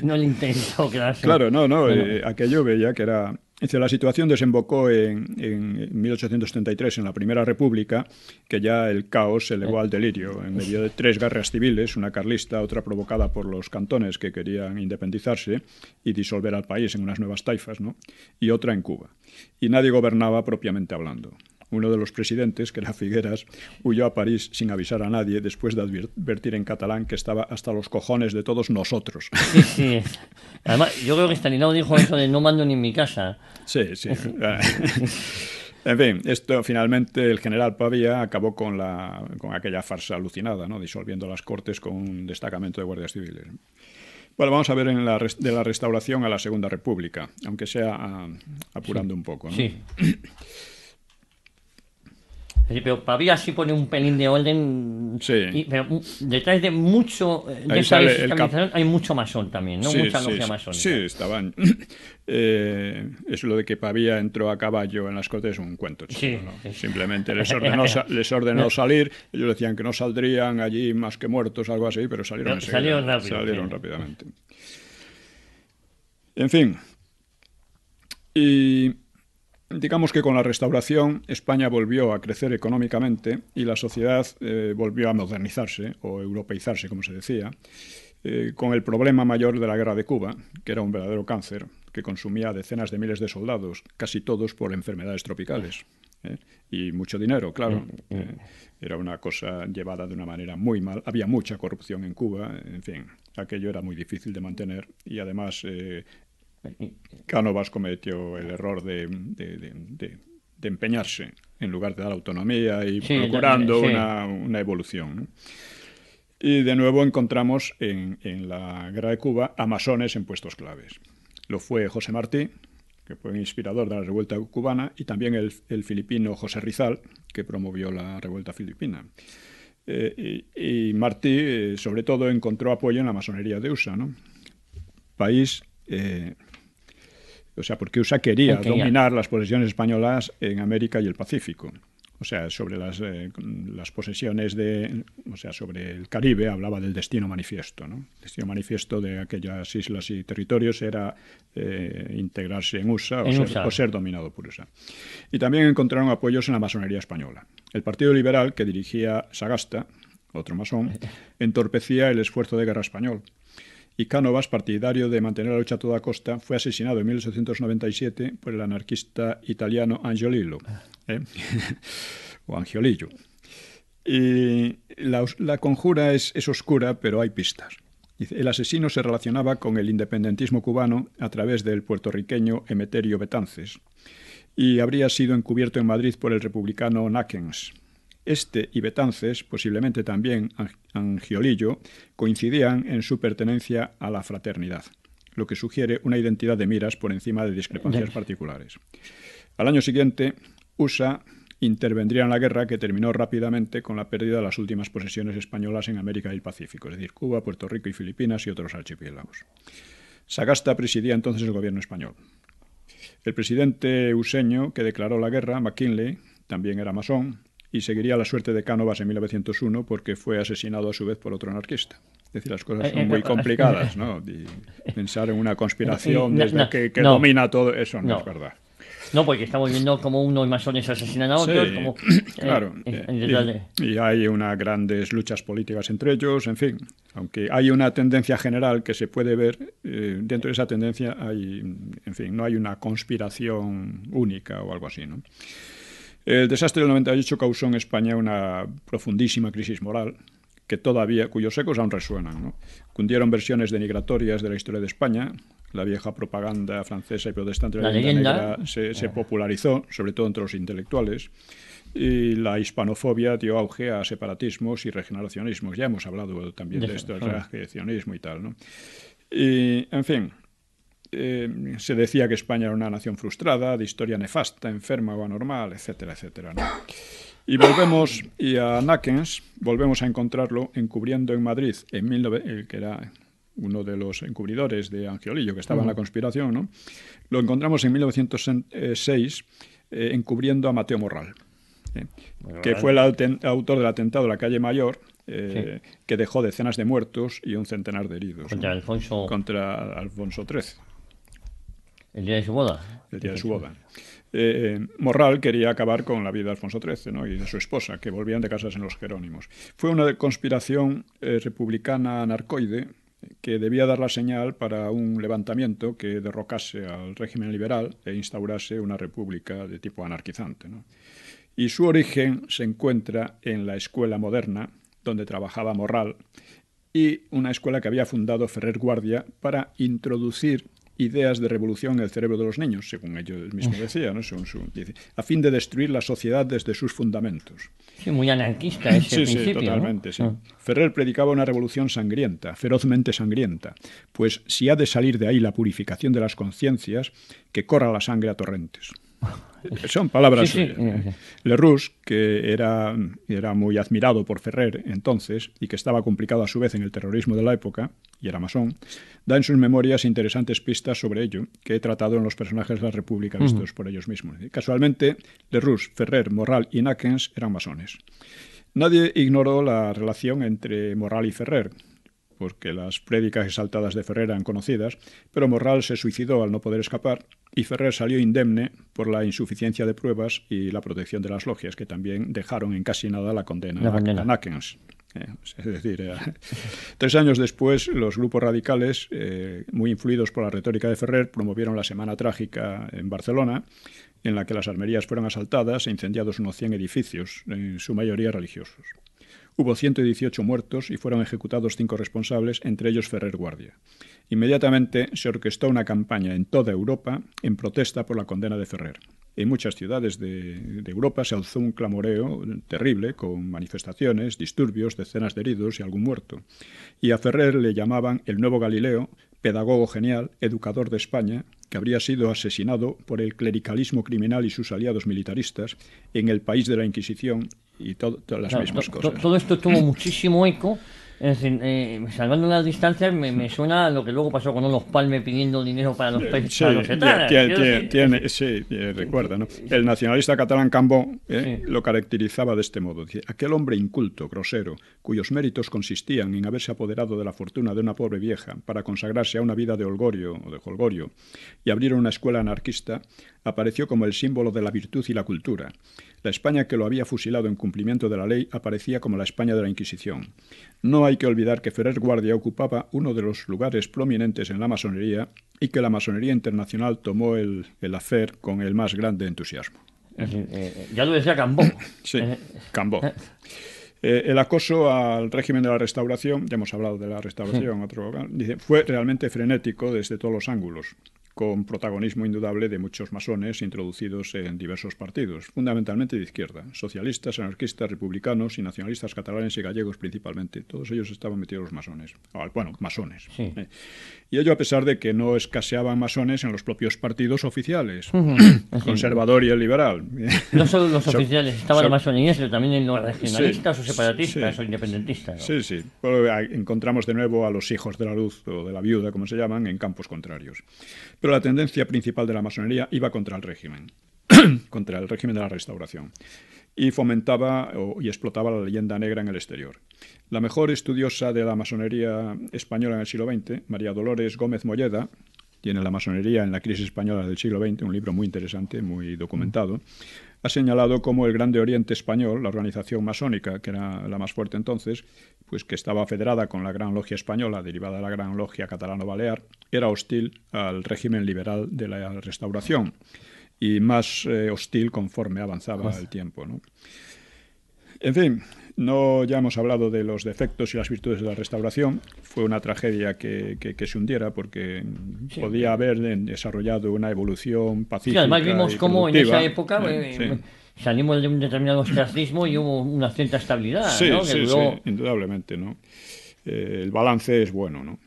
No le interesó quedarse. Claro, no, aquello veía que era... Dice, la situación desembocó en 1833, en la Primera República, que ya el caos se elevó al delirio, en medio de 3 guerras civiles, una carlista, otra provocada por los cantones que querían independizarse y disolver al país en unas nuevas taifas, ¿no? Y otra en Cuba. Y nadie gobernaba propiamente hablando. Uno de los presidentes, que era Figueras, huyó a París sin avisar a nadie después de advertir en catalán que estaba hasta los cojones de todos nosotros. Sí. Además, yo creo que Stalinado dijo eso de no mando ni en mi casa. Sí. En fin, esto finalmente el general Pavía acabó con aquella farsa alucinada, ¿no? Disolviendo las Cortes con un destacamento de guardias civiles. Bueno, vamos a ver de la Restauración a la Segunda República, aunque sea apurando un poco, ¿no? Sí. Pero Pavía sí pone un pelín de orden. Sí. Pero detrás de mucho de esa desestabilización hay mucho masón también, ¿no? Mucha logia masónica. Sí, estaban. Es lo de que Pavía entró a caballo en las Cortes, un cuento chido, ¿no? Simplemente les ordenó salir. Ellos decían que no saldrían allí más que muertos, algo así, pero salieron rápidamente. En fin. Y digamos que con la Restauración España volvió a crecer económicamente y la sociedad volvió a modernizarse o europeizarse, como se decía, con el problema mayor de la guerra de Cuba, que era un verdadero cáncer, que consumía a decenas de miles de soldados, casi todos por enfermedades tropicales. Y mucho dinero, claro. Era una cosa llevada de una manera muy mal. Había mucha corrupción en Cuba, en fin, aquello era muy difícil de mantener y además Cánovas cometió el error de empeñarse en lugar de dar autonomía y procurando una evolución, ¿no? Y de nuevo encontramos en la Guerra de Cuba a masones en puestos claves. Lo fue José Martí, que fue un inspirador de la revuelta cubana, y también el filipino José Rizal, que promovió la revuelta filipina. Y Martí, sobre todo, encontró apoyo en la masonería de USA, ¿no? País... porque USA quería dominar las posesiones españolas en América y el Pacífico. O sea, sobre las posesiones sobre el Caribe hablaba del destino manifiesto, ¿no? El destino manifiesto de aquellas islas y territorios era integrarse en USA o ser dominado por USA. Y también encontraron apoyos en la masonería española. El Partido Liberal, que dirigía Sagasta, otro masón, entorpecía el esfuerzo de guerra español. Y Cánovas, partidario de mantener la lucha a toda costa, fue asesinado en 1897 por el anarquista italiano Angiolillo, o Angiolillo. Y la conjura es oscura, pero hay pistas. El asesino se relacionaba con el independentismo cubano a través del puertorriqueño Emeterio Betances y habría sido encubierto en Madrid por el republicano Náquens. Este y Betances, posiblemente también Angiolillo, coincidían en su pertenencia a la fraternidad, lo que sugiere una identidad de miras por encima de discrepancias particulares. Al año siguiente, USA intervendría en la guerra, que terminó rápidamente con la pérdida de las últimas posesiones españolas en América y el Pacífico, es decir, Cuba, Puerto Rico y Filipinas y otros archipiélagos. Sagasta presidía entonces el gobierno español. El presidente useño que declaró la guerra, McKinley, también era masón, y seguiría la suerte de Cánovas en 1901 porque fue asesinado a su vez por otro anarquista. Es decir, las cosas son muy complicadas, ¿no? Y pensar en una conspiración desde que domina todo, eso no es verdad. No, porque estamos viendo cómo unos masones asesinan a otros. Sí, como, claro. Y hay unas grandes luchas políticas entre ellos, en fin. Aunque hay una tendencia general que se puede ver, dentro de esa tendencia hay, en fin, no hay una conspiración única o algo así, ¿no? El desastre del 98 causó en España una profundísima crisis moral cuyos ecos aún resuenan, ¿no? Cundieron versiones denigratorias de la historia de España. La vieja propaganda francesa y protestante de la leyenda negra se popularizó, sobre todo entre los intelectuales, y la hispanofobia dio auge a separatismos y regeneracionismos. Ya hemos hablado también de esto, el regeneracionismo y tal, ¿no? Y, en fin, se decía que España era una nación frustrada, de historia nefasta, enferma o anormal, etcétera, etcétera, ¿no? Y a Náquens volvemos a encontrarlo encubriendo en Madrid, que era uno de los encubridores de Angiolillo, que estaba en la conspiración, ¿no? Lo encontramos en 1906 encubriendo a Mateo Morral, que fue el autor del atentado de la calle Mayor, que dejó decenas de muertos y un centenar de heridos. Contra Alfonso XIII. El día de su boda. El día de su boda. Morral quería acabar con la vida de Alfonso XIII, ¿no? Y de su esposa, que volvían de casas en los Jerónimos. Fue una conspiración republicana anarcoide que debía dar la señal para un levantamiento que derrocase al régimen liberal e instaurase una república de tipo anarquizante, ¿no? Y su origen se encuentra en la escuela moderna, donde trabajaba Morral, y una escuela que había fundado Ferrer Guardia para introducir ideas de revolución en el cerebro de los niños, según él mismo decía, ¿no? Dice, a fin de destruir la sociedad desde sus fundamentos. Sí, muy anarquista ese principio. Sí, totalmente, ¿no? sí. Ferrer predicaba una revolución sangrienta, ferozmente sangrienta, pues si ha de salir de ahí la purificación de las conciencias, que corra la sangre a torrentes. Son palabras suyas. Lerroux, que era muy admirado por Ferrer entonces y que estaba complicado a su vez en el terrorismo de la época, y era masón, da en sus memorias interesantes pistas sobre ello que he tratado en los personajes de la República vistos por ellos mismos. Casualmente, Lerroux, Ferrer, Morral y Náquens eran masones. Nadie ignoró la relación entre Morral y Ferrer, porque las prédicas exaltadas de Ferrer eran conocidas, pero Morral se suicidó al no poder escapar y Ferrer salió indemne por la insuficiencia de pruebas y la protección de las logias, que también dejaron en casi nada la condena a Náquens. Es decir, 3 años después, los grupos radicales, muy influidos por la retórica de Ferrer, promovieron la Semana Trágica en Barcelona, en la que las armerías fueron asaltadas e incendiados unos 100 edificios, en su mayoría religiosos. Hubo 118 muertos y fueron ejecutados 5 responsables, entre ellos Ferrer Guardia. Inmediatamente se orquestó una campaña en toda Europa en protesta por la condena de Ferrer. En muchas ciudades de Europa se alzó un clamoreo terrible, con manifestaciones, disturbios, decenas de heridos y algún muerto. Y a Ferrer le llamaban el nuevo Galileo, pedagogo genial, educador de España, que habría sido asesinado por el clericalismo criminal y sus aliados militaristas en el país de la Inquisición y todas las mismas cosas. Todo esto tuvo muchísimo eco. Es decir, salvando las distancias, me suena a lo que luego pasó con Olof Palme pidiendo dinero para los países, sí, para los etaras. Sí, recuerda, ¿no? El nacionalista catalán Cambó lo caracterizaba de este modo. Dice, aquel hombre inculto, grosero, cuyos méritos consistían en haberse apoderado de la fortuna de una pobre vieja para consagrarse a una vida de holgorio o de jolgorio y abrir una escuela anarquista, apareció como el símbolo de la virtud y la cultura. La España que lo había fusilado en cumplimiento de la ley aparecía como la España de la Inquisición. No hay que olvidar que Ferrer Guardia ocupaba uno de los lugares prominentes en la masonería y que la masonería internacional tomó el hacer con el más grande entusiasmo. Ya lo decía Cambó. Sí, Cambó. El acoso al régimen de la Restauración, ya hemos hablado de la Restauración, dice, fue realmente frenético desde todos los ángulos, con protagonismo indudable de muchos masones introducidos en diversos partidos, fundamentalmente de izquierda, socialistas, anarquistas, republicanos y nacionalistas catalanes y gallegos principalmente. Todos ellos estaban metidos los masones. Bueno, masones. Sí. Y ello a pesar de que no escaseaban masones en los propios partidos oficiales, conservador y el liberal. No solo los oficiales estaban la masonería, sino también en los regionalistas o separatistas o independentistas, ¿no? Sí, sí. Pero encontramos de nuevo a los hijos de la luz o de la viuda, como se llaman, en campos contrarios. Pero la tendencia principal de la masonería iba contra el régimen, contra el régimen de la Restauración, y fomentaba y explotaba la leyenda negra en el exterior. La mejor estudiosa de la masonería española en el siglo XX, María Dolores Gómez Molleda, tiene La masonería en la crisis española del siglo XX, un libro muy interesante, muy documentado, ha señalado cómo el Grande Oriente Español, la organización masónica, que era la más fuerte entonces, pues que estaba federada con la Gran Logia Española, derivada de la Gran Logia Catalano-Balear, era hostil al régimen liberal de la Restauración y más hostil conforme avanzaba el tiempo, ¿no? En fin, ya hemos hablado de los defectos y las virtudes de la Restauración. Fue una tragedia que se hundiera porque podía haber desarrollado una evolución pacífica. Sí, además vimos cómo en esa época sí. salimos de un determinado ostracismo y hubo una cierta estabilidad, sí, ¿no? Sí, indudablemente, ¿no? El balance es bueno, ¿no?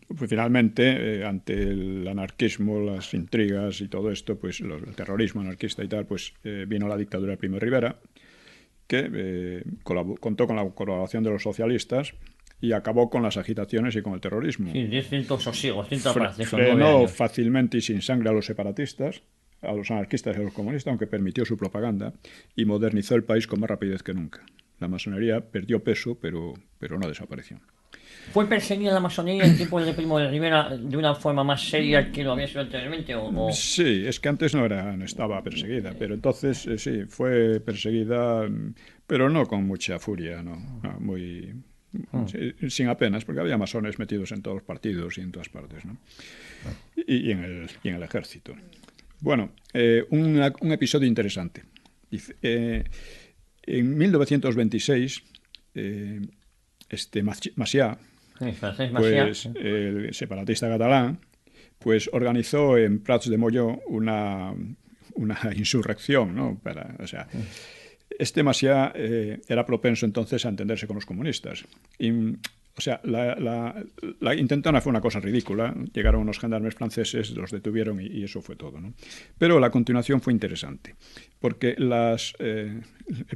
Pues finalmente, ante el anarquismo, las intrigas y todo esto, pues el terrorismo anarquista y tal, pues vino la dictadura de Primo de Rivera, que contó con la colaboración de los socialistas y acabó con las agitaciones y con el terrorismo. Sí, 10 sosiego, 100 paz. Frenó fácilmente y sin sangre a los separatistas, a los anarquistas y a los comunistas, aunque permitió su propaganda, y modernizó el país con más rapidez que nunca. La masonería perdió peso, pero no desapareció. ¿Fue perseguida la masonería en tiempos de Primo de Rivera de una forma más seria que lo había sido anteriormente? ¿O? Sí, es que antes no estaba perseguida, pero entonces sí, fue perseguida, pero no con mucha furia, no muy sin apenas, porque había masones metidos en todos los partidos y en todas partes, ¿no? Y en el ejército. Bueno, un episodio interesante. En 1926, Macià, pues, el separatista catalán, pues organizó en Prats de Molló una insurrección, ¿no? Macià era propenso entonces a entenderse con los comunistas. La intentona fue una cosa ridícula. Llegaron unos gendarmes franceses, los detuvieron y eso fue todo, ¿no? Pero la continuación fue interesante, porque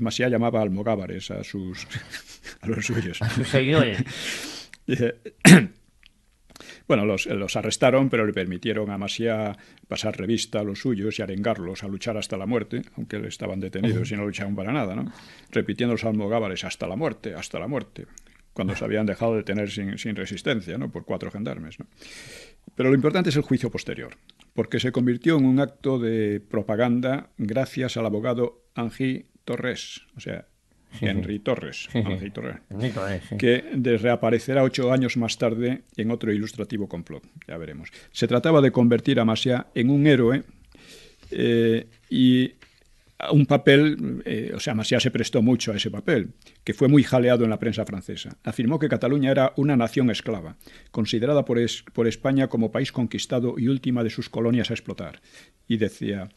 Macià llamaba almogávares a los suyos. A sus seguidores. Bueno, los arrestaron, pero le permitieron a Macià pasar revista a los suyos y arengarlos a luchar hasta la muerte, aunque estaban detenidos y no luchaban para nada, ¿no? Repitiendo los almogávares, hasta la muerte, cuando se habían dejado de detener sin resistencia, ¿no? Por 4 gendarmes, ¿no? Pero lo importante es el juicio posterior, porque se convirtió en un acto de propaganda gracias al abogado Henri Torres, Henry Torres, Henry Torres, sí. que reaparecerá 8 años más tarde en otro ilustrativo complot, ya veremos. Se trataba de convertir a Macià en un héroe y un papel, o sea, Macià se prestó mucho a ese papel, que fue muy jaleado en la prensa francesa. Afirmó que Cataluña era una nación esclava, considerada por España como país conquistado y última de sus colonias a explotar. Y decía: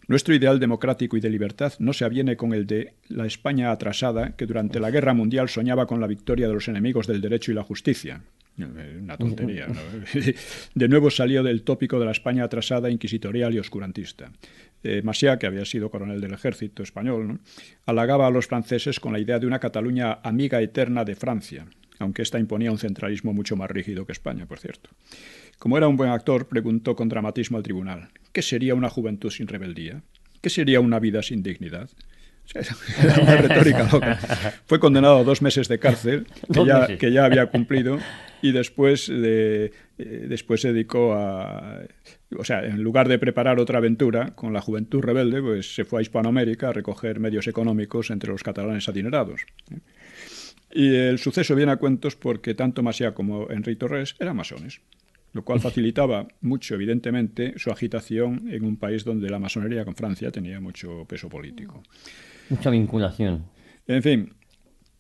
nuestro ideal democrático y de libertad no se aviene con el de la España atrasada que durante la Guerra Mundial soñaba con la victoria de los enemigos del derecho y la justicia. Una tontería, ¿no? De nuevo salió del tópico de la España atrasada, inquisitorial y oscurantista. Macià, que había sido coronel del ejército español, ¿no?, halagaba a los franceses con la idea de una Cataluña amiga eterna de Francia, aunque ésta imponía un centralismo mucho más rígido que España, por cierto. Como era un buen actor, preguntó con dramatismo al tribunal: ¿qué sería una juventud sin rebeldía? ¿Qué sería una vida sin dignidad? Era una retórica loca. Fue condenado a 2 meses de cárcel, que ya había cumplido, y después se dedicó a... O sea, en lugar de preparar otra aventura con la juventud rebelde, pues se fue a Hispanoamérica a recoger medios económicos entre los catalanes adinerados. Y el suceso viene a cuentos porque tanto Macià como Henry Torres eran masones, lo cual facilitaba mucho, evidentemente, su agitación en un país donde la masonería con Francia tenía mucho peso político. Mucha vinculación. En fin.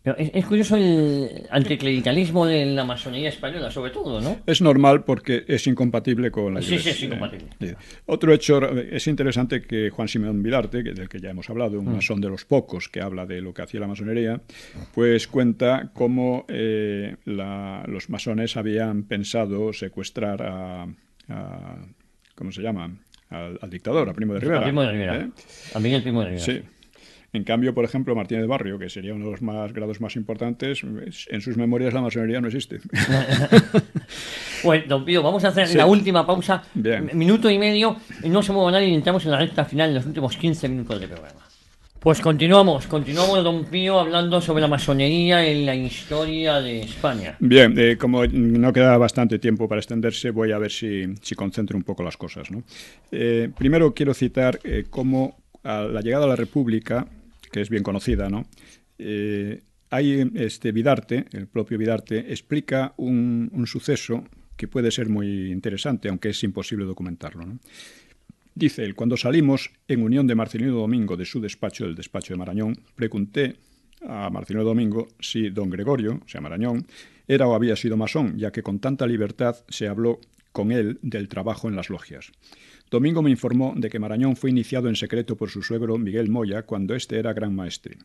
Pero es curioso el anticlericalismo de la masonería española, sobre todo, ¿no? Es normal porque es incompatible con la Iglesia. Sí, es incompatible. Otro hecho, es interesante que Juan Simón Vidarte, del que ya hemos hablado, un masón de los pocos que habla de lo que hacía la masonería, pues cuenta cómo los masones habían pensado secuestrar a ¿cómo se llama? Al dictador, a Primo de Rivera. A Primo de Rivera. A Miguel Primo de Rivera. Sí. En cambio, por ejemplo, Martínez Barrio, que sería uno de los grados más importantes, en sus memorias la masonería no existe. Pues, don Pío, vamos a hacer la última pausa. Bien. Minuto y medio. No se mueva nadie y entramos en la recta final, en los últimos 15 minutos del programa. Pues continuamos, don Pío, hablando sobre la masonería en la historia de España. Bien, como no queda bastante tiempo para extenderse, voy a ver si concentro un poco las cosas, ¿no? Primero quiero citar cómo a la llegada a la República, que es bien conocida, ¿no? Vidarte, el propio Vidarte, explica un suceso que puede ser muy interesante, aunque es imposible documentarlo, ¿no? Dice él: cuando salimos en unión de Marcelino Domingo de su despacho, el despacho de Marañón, pregunté a Marcelino Domingo si don Gregorio, o sea Marañón, era o había sido masón, ya que con tanta libertad se habló con él del trabajo en las logias. Domingo me informó de que Marañón fue iniciado en secreto por su suegro Miguel Moya cuando éste era gran maestre.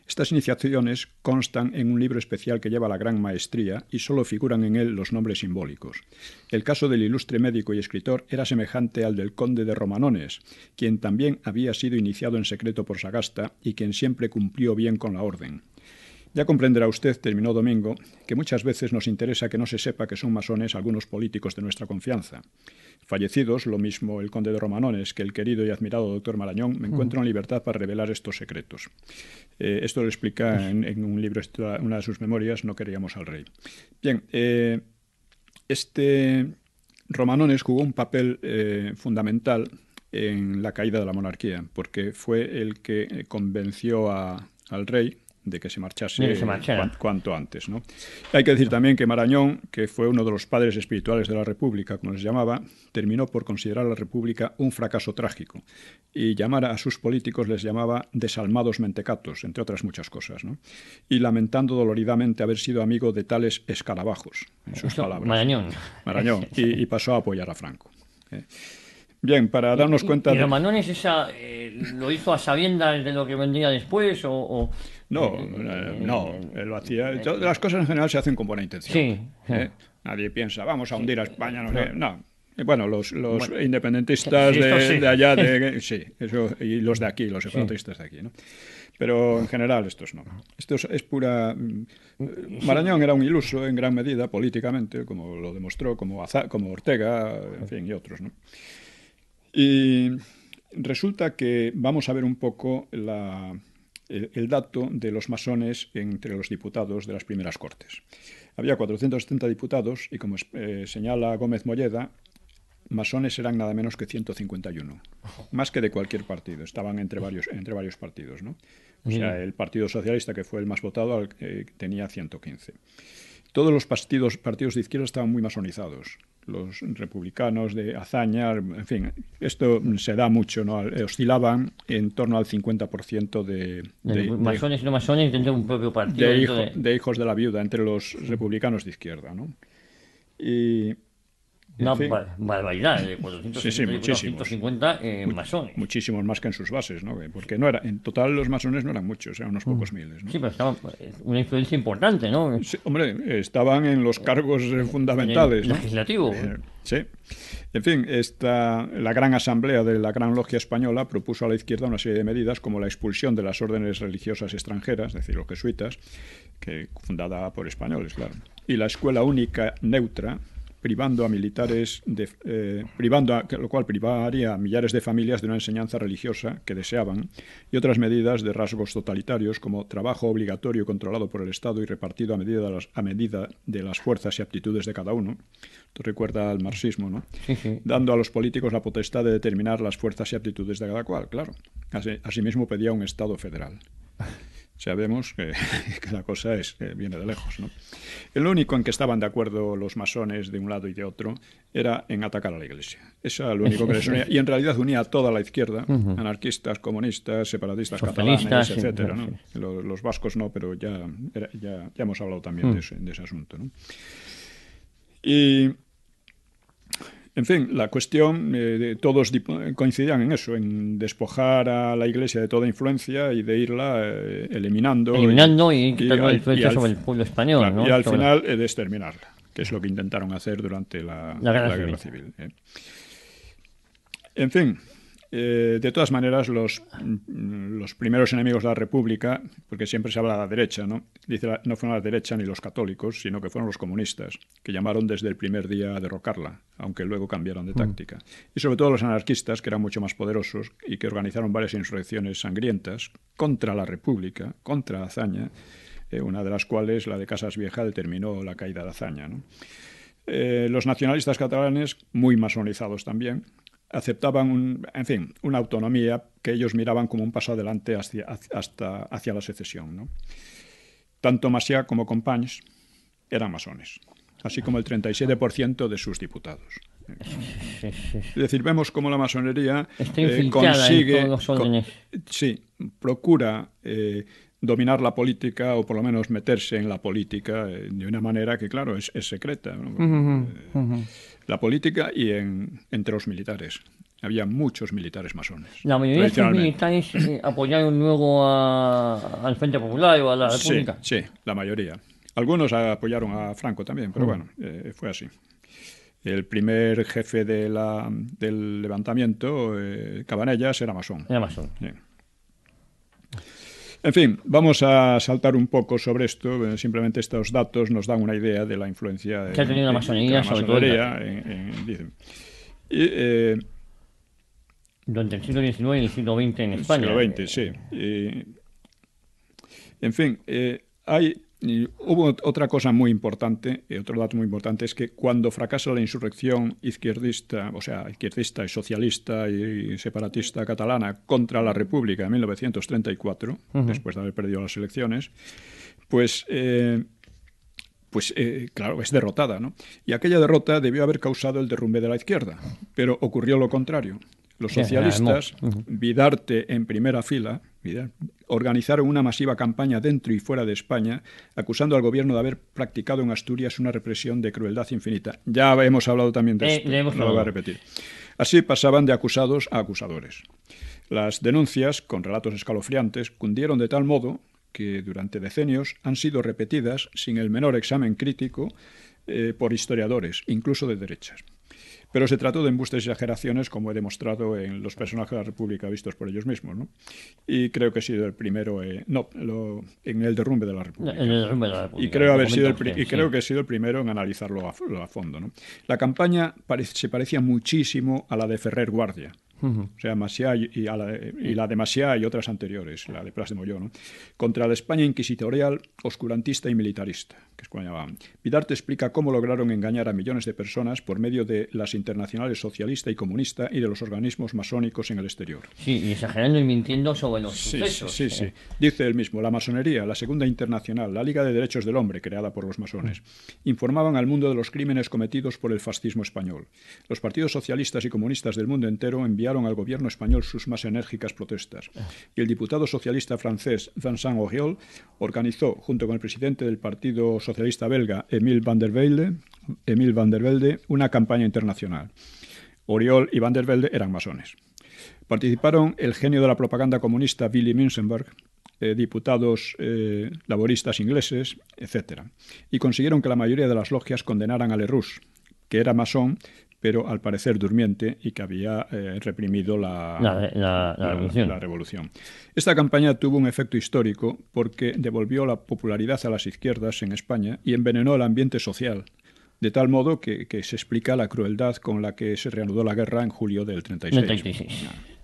Estas iniciaciones constan en un libro especial que lleva la gran maestría y solo figuran en él los nombres simbólicos. El caso del ilustre médico y escritor era semejante al del conde de Romanones, quien también había sido iniciado en secreto por Sagasta y quien siempre cumplió bien con la orden. Ya comprenderá usted, terminó Domingo, que muchas veces nos interesa que no se sepa que son masones algunos políticos de nuestra confianza. Fallecidos, lo mismo el conde de Romanones que el querido y admirado doctor Marañón, me encuentro en libertad para revelar estos secretos. Esto lo explica en un libro, una de sus memorias, No queríamos al rey. Bien, Romanones jugó un papel fundamental en la caída de la monarquía, porque fue el que convenció al rey de que se marchase cuanto antes, ¿no? Hay que decir también que Marañón, que fue uno de los padres espirituales de la República, como les llamaba, terminó por considerar a la República un fracaso trágico y llamar a sus políticos les llamaba desalmados mentecatos, entre otras muchas cosas, ¿no? Y lamentando doloridamente haber sido amigo de tales escarabajos, en sus palabras. Marañón, y pasó a apoyar a Franco. Bien, para darnos cuenta... ¿Y Romanones lo hizo a sabiendas de lo que vendría después o...? No, él lo hacía... Las cosas en general se hacen con buena intención. Sí. Nadie piensa, vamos a hundir a España, no sé. No. Bueno, los independentistas de allá, sí, eso, y los de aquí, los separatistas de aquí, ¿no? Pero en general estos no. Esto es pura... Marañón era un iluso en gran medida políticamente, como lo demostró, como Ortega, en fin, y otros, ¿no? Y resulta que vamos a ver un poco el dato de los masones entre los diputados de las primeras Cortes. Había 470 diputados y, como señala Gómez Molleda, masones eran nada menos que 151, más que de cualquier partido, estaban entre varios partidos, ¿no? O sea, el Partido Socialista, que fue el más votado, tenía 115. Todos los partidos de izquierda estaban muy masonizados. Los republicanos de hazaña, en fin, esto se da mucho, ¿no? Oscilaban en torno al 50% de masones y no masones dentro de un propio partido. De hijos de la viuda entre los republicanos de izquierda, ¿no? Y... Una barbaridad, de 450 masones. Muchísimos más que en sus bases, ¿no? Porque en total los masones no eran muchos, eran unos pocos miles, ¿no? Sí, pero estaban una influencia importante, ¿no? Sí, hombre, estaban en los cargos fundamentales, en el legislativo. Sí. En fin, la Gran Asamblea de la Gran Logia Española propuso a la izquierda una serie de medidas como la expulsión de las órdenes religiosas extranjeras, es decir, los jesuitas, fundada por españoles, claro, y la escuela única neutra, privando a militares, lo cual privaría a millares de familias de una enseñanza religiosa que deseaban, y otras medidas de rasgos totalitarios como trabajo obligatorio controlado por el Estado y repartido a medida de las fuerzas y aptitudes de cada uno. Esto recuerda al marxismo, ¿no? Sí. Dando a los políticos la potestad de determinar las fuerzas y aptitudes de cada cual, claro. Asimismo pedía un Estado federal. Sabemos que la cosa viene de lejos, ¿no? El único en que estaban de acuerdo los masones de un lado y de otro era en atacar a la Iglesia. Eso era lo único que les unía. Y en realidad unía a toda la izquierda, anarquistas, comunistas, separatistas catalanes, etcétera, ¿no? Los vascos no, pero ya hemos hablado también de ese asunto, ¿no? Y... En fin, la cuestión, todos coincidían en eso, en despojar a la Iglesia de toda influencia y de irla eliminando y quitando la influencia sobre el pueblo español, claro, ¿no? Y al final de exterminarla, que es lo que intentaron hacer durante la Guerra Civil. En fin, de todas maneras, los primeros enemigos de la República, porque siempre se habla de la derecha, ¿no? Dice, no fueron la derecha ni los católicos, sino que fueron los comunistas, que llamaron desde el primer día a derrocarla, aunque luego cambiaron de táctica. Y sobre todo los anarquistas, que eran mucho más poderosos y que organizaron varias insurrecciones sangrientas contra la República, contra Azaña, una de las cuales, la de Casas Vieja, determinó la caída de Azaña, ¿no? Los nacionalistas catalanes, muy masonizados también, aceptaban una autonomía que ellos miraban como un paso adelante hacia la secesión, ¿no? Tanto Macià como Companys eran masones, así como el 37% de sus diputados. Es decir, vemos cómo la masonería consigue, procura dominar la política, o por lo menos meterse en la política de una manera que, claro, es secreta, ¿no? La política y entre los militares. Había muchos militares masones. La mayoría de estos militares apoyaron luego al Frente Popular o a la República. Sí, la mayoría. Algunos apoyaron a Franco también, pero bueno, fue así. El primer jefe del levantamiento, Cabanellas, era masón. Era masón. Sí. En fin, vamos a saltar un poco sobre esto. Simplemente estos datos nos dan una idea de la influencia que ha tenido la masonería, sobre todo. Durante el siglo XIX y el siglo XX en España. El siglo XX, sí. En fin, hubo otra cosa muy importante, otro dato muy importante, es que cuando fracasa la insurrección izquierdista, o sea, izquierdista y socialista y separatista catalana contra la República en 1934, después de haber perdido las elecciones, pues claro, es derrotada, ¿no? Y aquella derrota debió haber causado el derrumbe de la izquierda, pero ocurrió lo contrario. Los socialistas, Vidarte en primera fila, organizaron una masiva campaña dentro y fuera de España, acusando al gobierno de haber practicado en Asturias una represión de crueldad infinita. Ya hemos hablado también de esto, no lo voy a repetir. Así pasaban de acusados a acusadores. Las denuncias, con relatos escalofriantes, cundieron de tal modo que durante decenios han sido repetidas sin el menor examen crítico por historiadores, incluso de derechas. Pero se trató de embustes y exageraciones, como he demostrado en los personajes de la República vistos por ellos mismos, ¿no? Y creo que he sido el primero, en el derrumbe de la República. En el derrumbe de la República. Y creo que he sido el primero en analizarlo a fondo, ¿no? La campaña se parecía muchísimo a la de Ferrer Guardia. O sea, Macià y la de Macià y otras anteriores, la de Pras de Molló, ¿no? Contra la España inquisitorial, oscurantista y militarista, que es como llamaban. Vidarte explica cómo lograron engañar a millones de personas por medio de las internacionales socialista y comunista y de los organismos masónicos en el exterior. Sí, y exagerando y mintiendo sobre los sucesos. Sí. Dice él mismo, la masonería, la Segunda Internacional, la Liga de Derechos del Hombre, creada por los masones, informaban al mundo de los crímenes cometidos por el fascismo español. Los partidos socialistas y comunistas del mundo entero enviaron al gobierno español sus más enérgicas protestas. Y el diputado socialista francés Vincent Auriol organizó, junto con el presidente del Partido Socialista belga, Émile van der Velde, una campaña internacional. Auriol y van der Velde eran masones. Participaron el genio de la propaganda comunista Willy Münzenberg, diputados laboristas ingleses, etc. Y consiguieron que la mayoría de las logias condenaran a Lerroux, que era masón, pero al parecer durmiente y que había reprimido la revolución. Esta campaña tuvo un efecto histórico porque devolvió la popularidad a las izquierdas en España y envenenó el ambiente social, de tal modo que se explica la crueldad con la que se reanudó la guerra en julio del 36.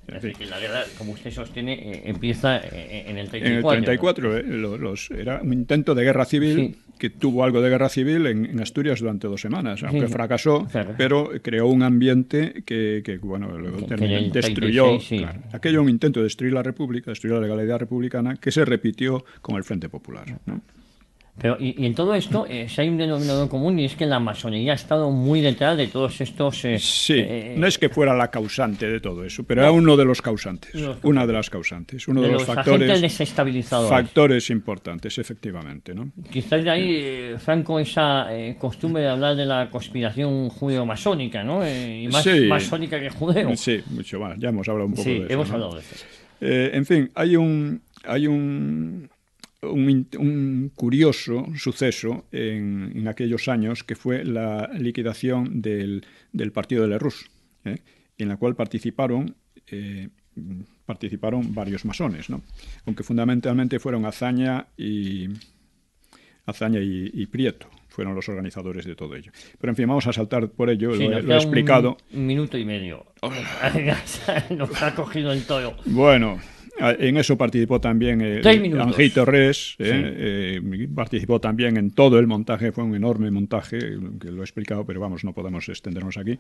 Es decir, que la guerra, como usted sostiene, empieza en el 34. En el 34 era un intento de guerra civil, que tuvo algo de guerra civil en Asturias durante 2 semanas, aunque fracasó, pero creó un ambiente que luego destruyó. Claro, aquello un intento de destruir la República, destruir la legalidad republicana, que se repitió con el Frente Popular, ¿no? Pero, y en todo esto, si hay un denominador común, y es que la masonería ha estado muy detrás de todos estos... no es que fuera la causante de todo eso, pero era uno de los causantes, una de las causantes, uno de los factores desestabilizadores. Factores importantes, efectivamente, ¿no? Quizás de ahí, Franco, esa costumbre de hablar de la conspiración judeo-masónica, ¿no? Y más masónica que judeo. Sí, mucho más, ya hemos hablado un poco de eso. Sí, hemos hablado de eso. En fin, hay un curioso suceso en aquellos años, que fue la liquidación del partido de Lerroux, en la cual participaron varios masones, ¿no? Aunque fundamentalmente fueron Azaña y Prieto, fueron los organizadores de todo ello. Pero en fin, vamos a saltar por ello, lo he explicado. Un minuto y medio. Nos ha cogido el toro. Bueno, en eso participó también Angí Torres, participó también en todo el montaje, fue un enorme montaje, que lo he explicado, pero vamos, no podemos extendernos aquí.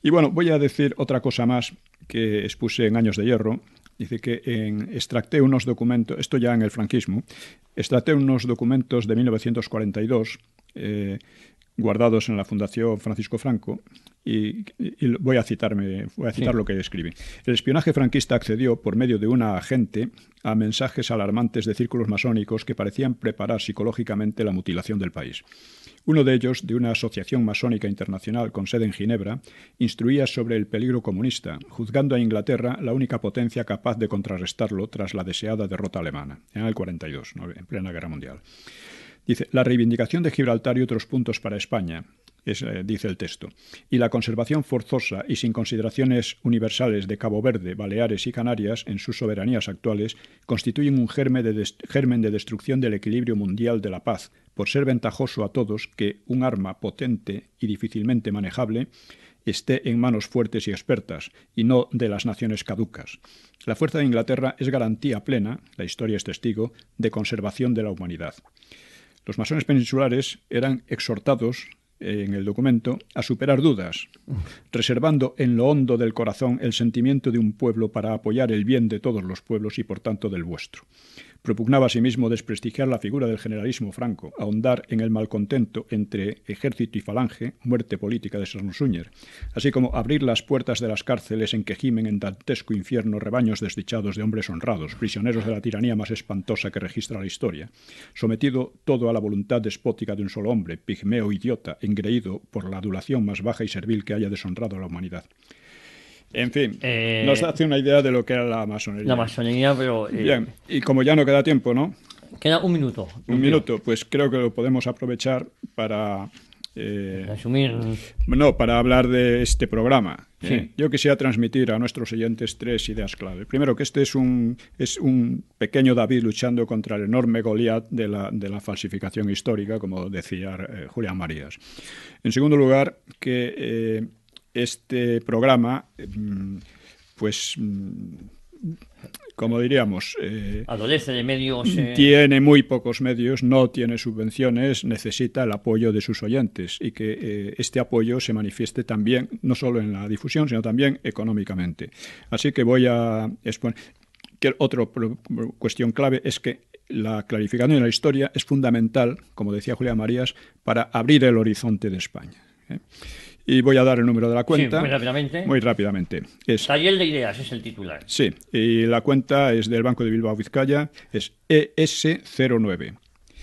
Y bueno, voy a decir otra cosa más que expuse en Años de Hierro. Dice que extracté unos documentos, esto ya en el franquismo, extracté unos documentos de 1942 guardados en la Fundación Francisco Franco, y voy a citar lo que escribí. El espionaje franquista accedió, por medio de una agente, a mensajes alarmantes de círculos masónicos que parecían preparar psicológicamente la mutilación del país. Uno de ellos, de una asociación masónica internacional con sede en Ginebra, instruía sobre el peligro comunista, juzgando a Inglaterra la única potencia capaz de contrarrestarlo tras la deseada derrota alemana, en el 42, en plena Guerra Mundial. Dice, la reivindicación de Gibraltar y otros puntos para España, dice el texto, y la conservación forzosa y sin consideraciones universales de Cabo Verde, Baleares y Canarias en sus soberanías actuales constituyen un germen de destrucción del equilibrio mundial de la paz, por ser ventajoso a todos que un arma potente y difícilmente manejable esté en manos fuertes y expertas, y no de las naciones caducas. La fuerza de Inglaterra es garantía plena, la historia es testigo, de conservación de la humanidad. Los masones peninsulares eran exhortados en el documento a superar dudas, reservando en lo hondo del corazón el sentimiento de un pueblo para apoyar el bien de todos los pueblos y por tanto del vuestro. Propugnaba asimismo desprestigiar la figura del generalismo franco, ahondar en el malcontento entre ejército y falange, muerte política de Sansunyer, así como abrir las puertas de las cárceles en que gimen en dantesco infierno rebaños desdichados de hombres honrados, prisioneros de la tiranía más espantosa que registra la historia, sometido todo a la voluntad despótica de un solo hombre, pigmeo idiota, engreído por la adulación más baja y servil que haya deshonrado a la humanidad. En fin, nos hace una idea de lo que era la masonería. La masonería, pero... Bien, y como ya no queda tiempo, ¿no? Queda un minuto. Un minuto, pues creo que lo podemos aprovechar para... resumir... No, para hablar de este programa. Sí. Yo quisiera transmitir a nuestros oyentes 3 ideas clave. Primero, que este es un pequeño David luchando contra el enorme Goliat de la falsificación histórica, como decía Julián Marías. En segundo lugar, que... este programa pues, como diríamos, adolece de medios... tiene muy pocos medios, no tiene subvenciones, necesita el apoyo de sus oyentes y que este apoyo se manifieste también, no solo en la difusión, sino también económicamente. Así que voy a exponer... Otra cuestión clave es que la clarificación de la historia es fundamental, como decía Julián Marías, para abrir el horizonte de España. Y voy a dar el número de la cuenta. Sí, muy rápidamente. Muy rápidamente. Taller de Ideas es el titular. Sí, y la cuenta es del Banco de Bilbao Vizcaya, es ES09.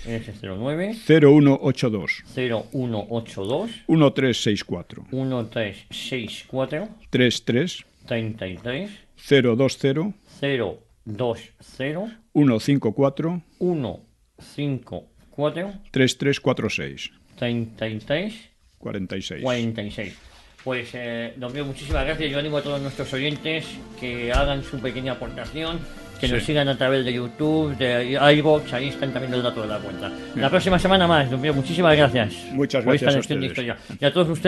ES09 0182 0182 1364 1364 33 33 020 020 154 154 3346 33 46. 46. Pues, don Pío, muchísimas gracias. Yo animo a todos nuestros oyentes que hagan su pequeña aportación, que nos sigan a través de YouTube, de iVoox, ahí están también los datos de la cuenta. La próxima semana más, don Pío, muchísimas gracias. Muchas por esta gracias a lección de ustedes. historia. Y a todos ustedes.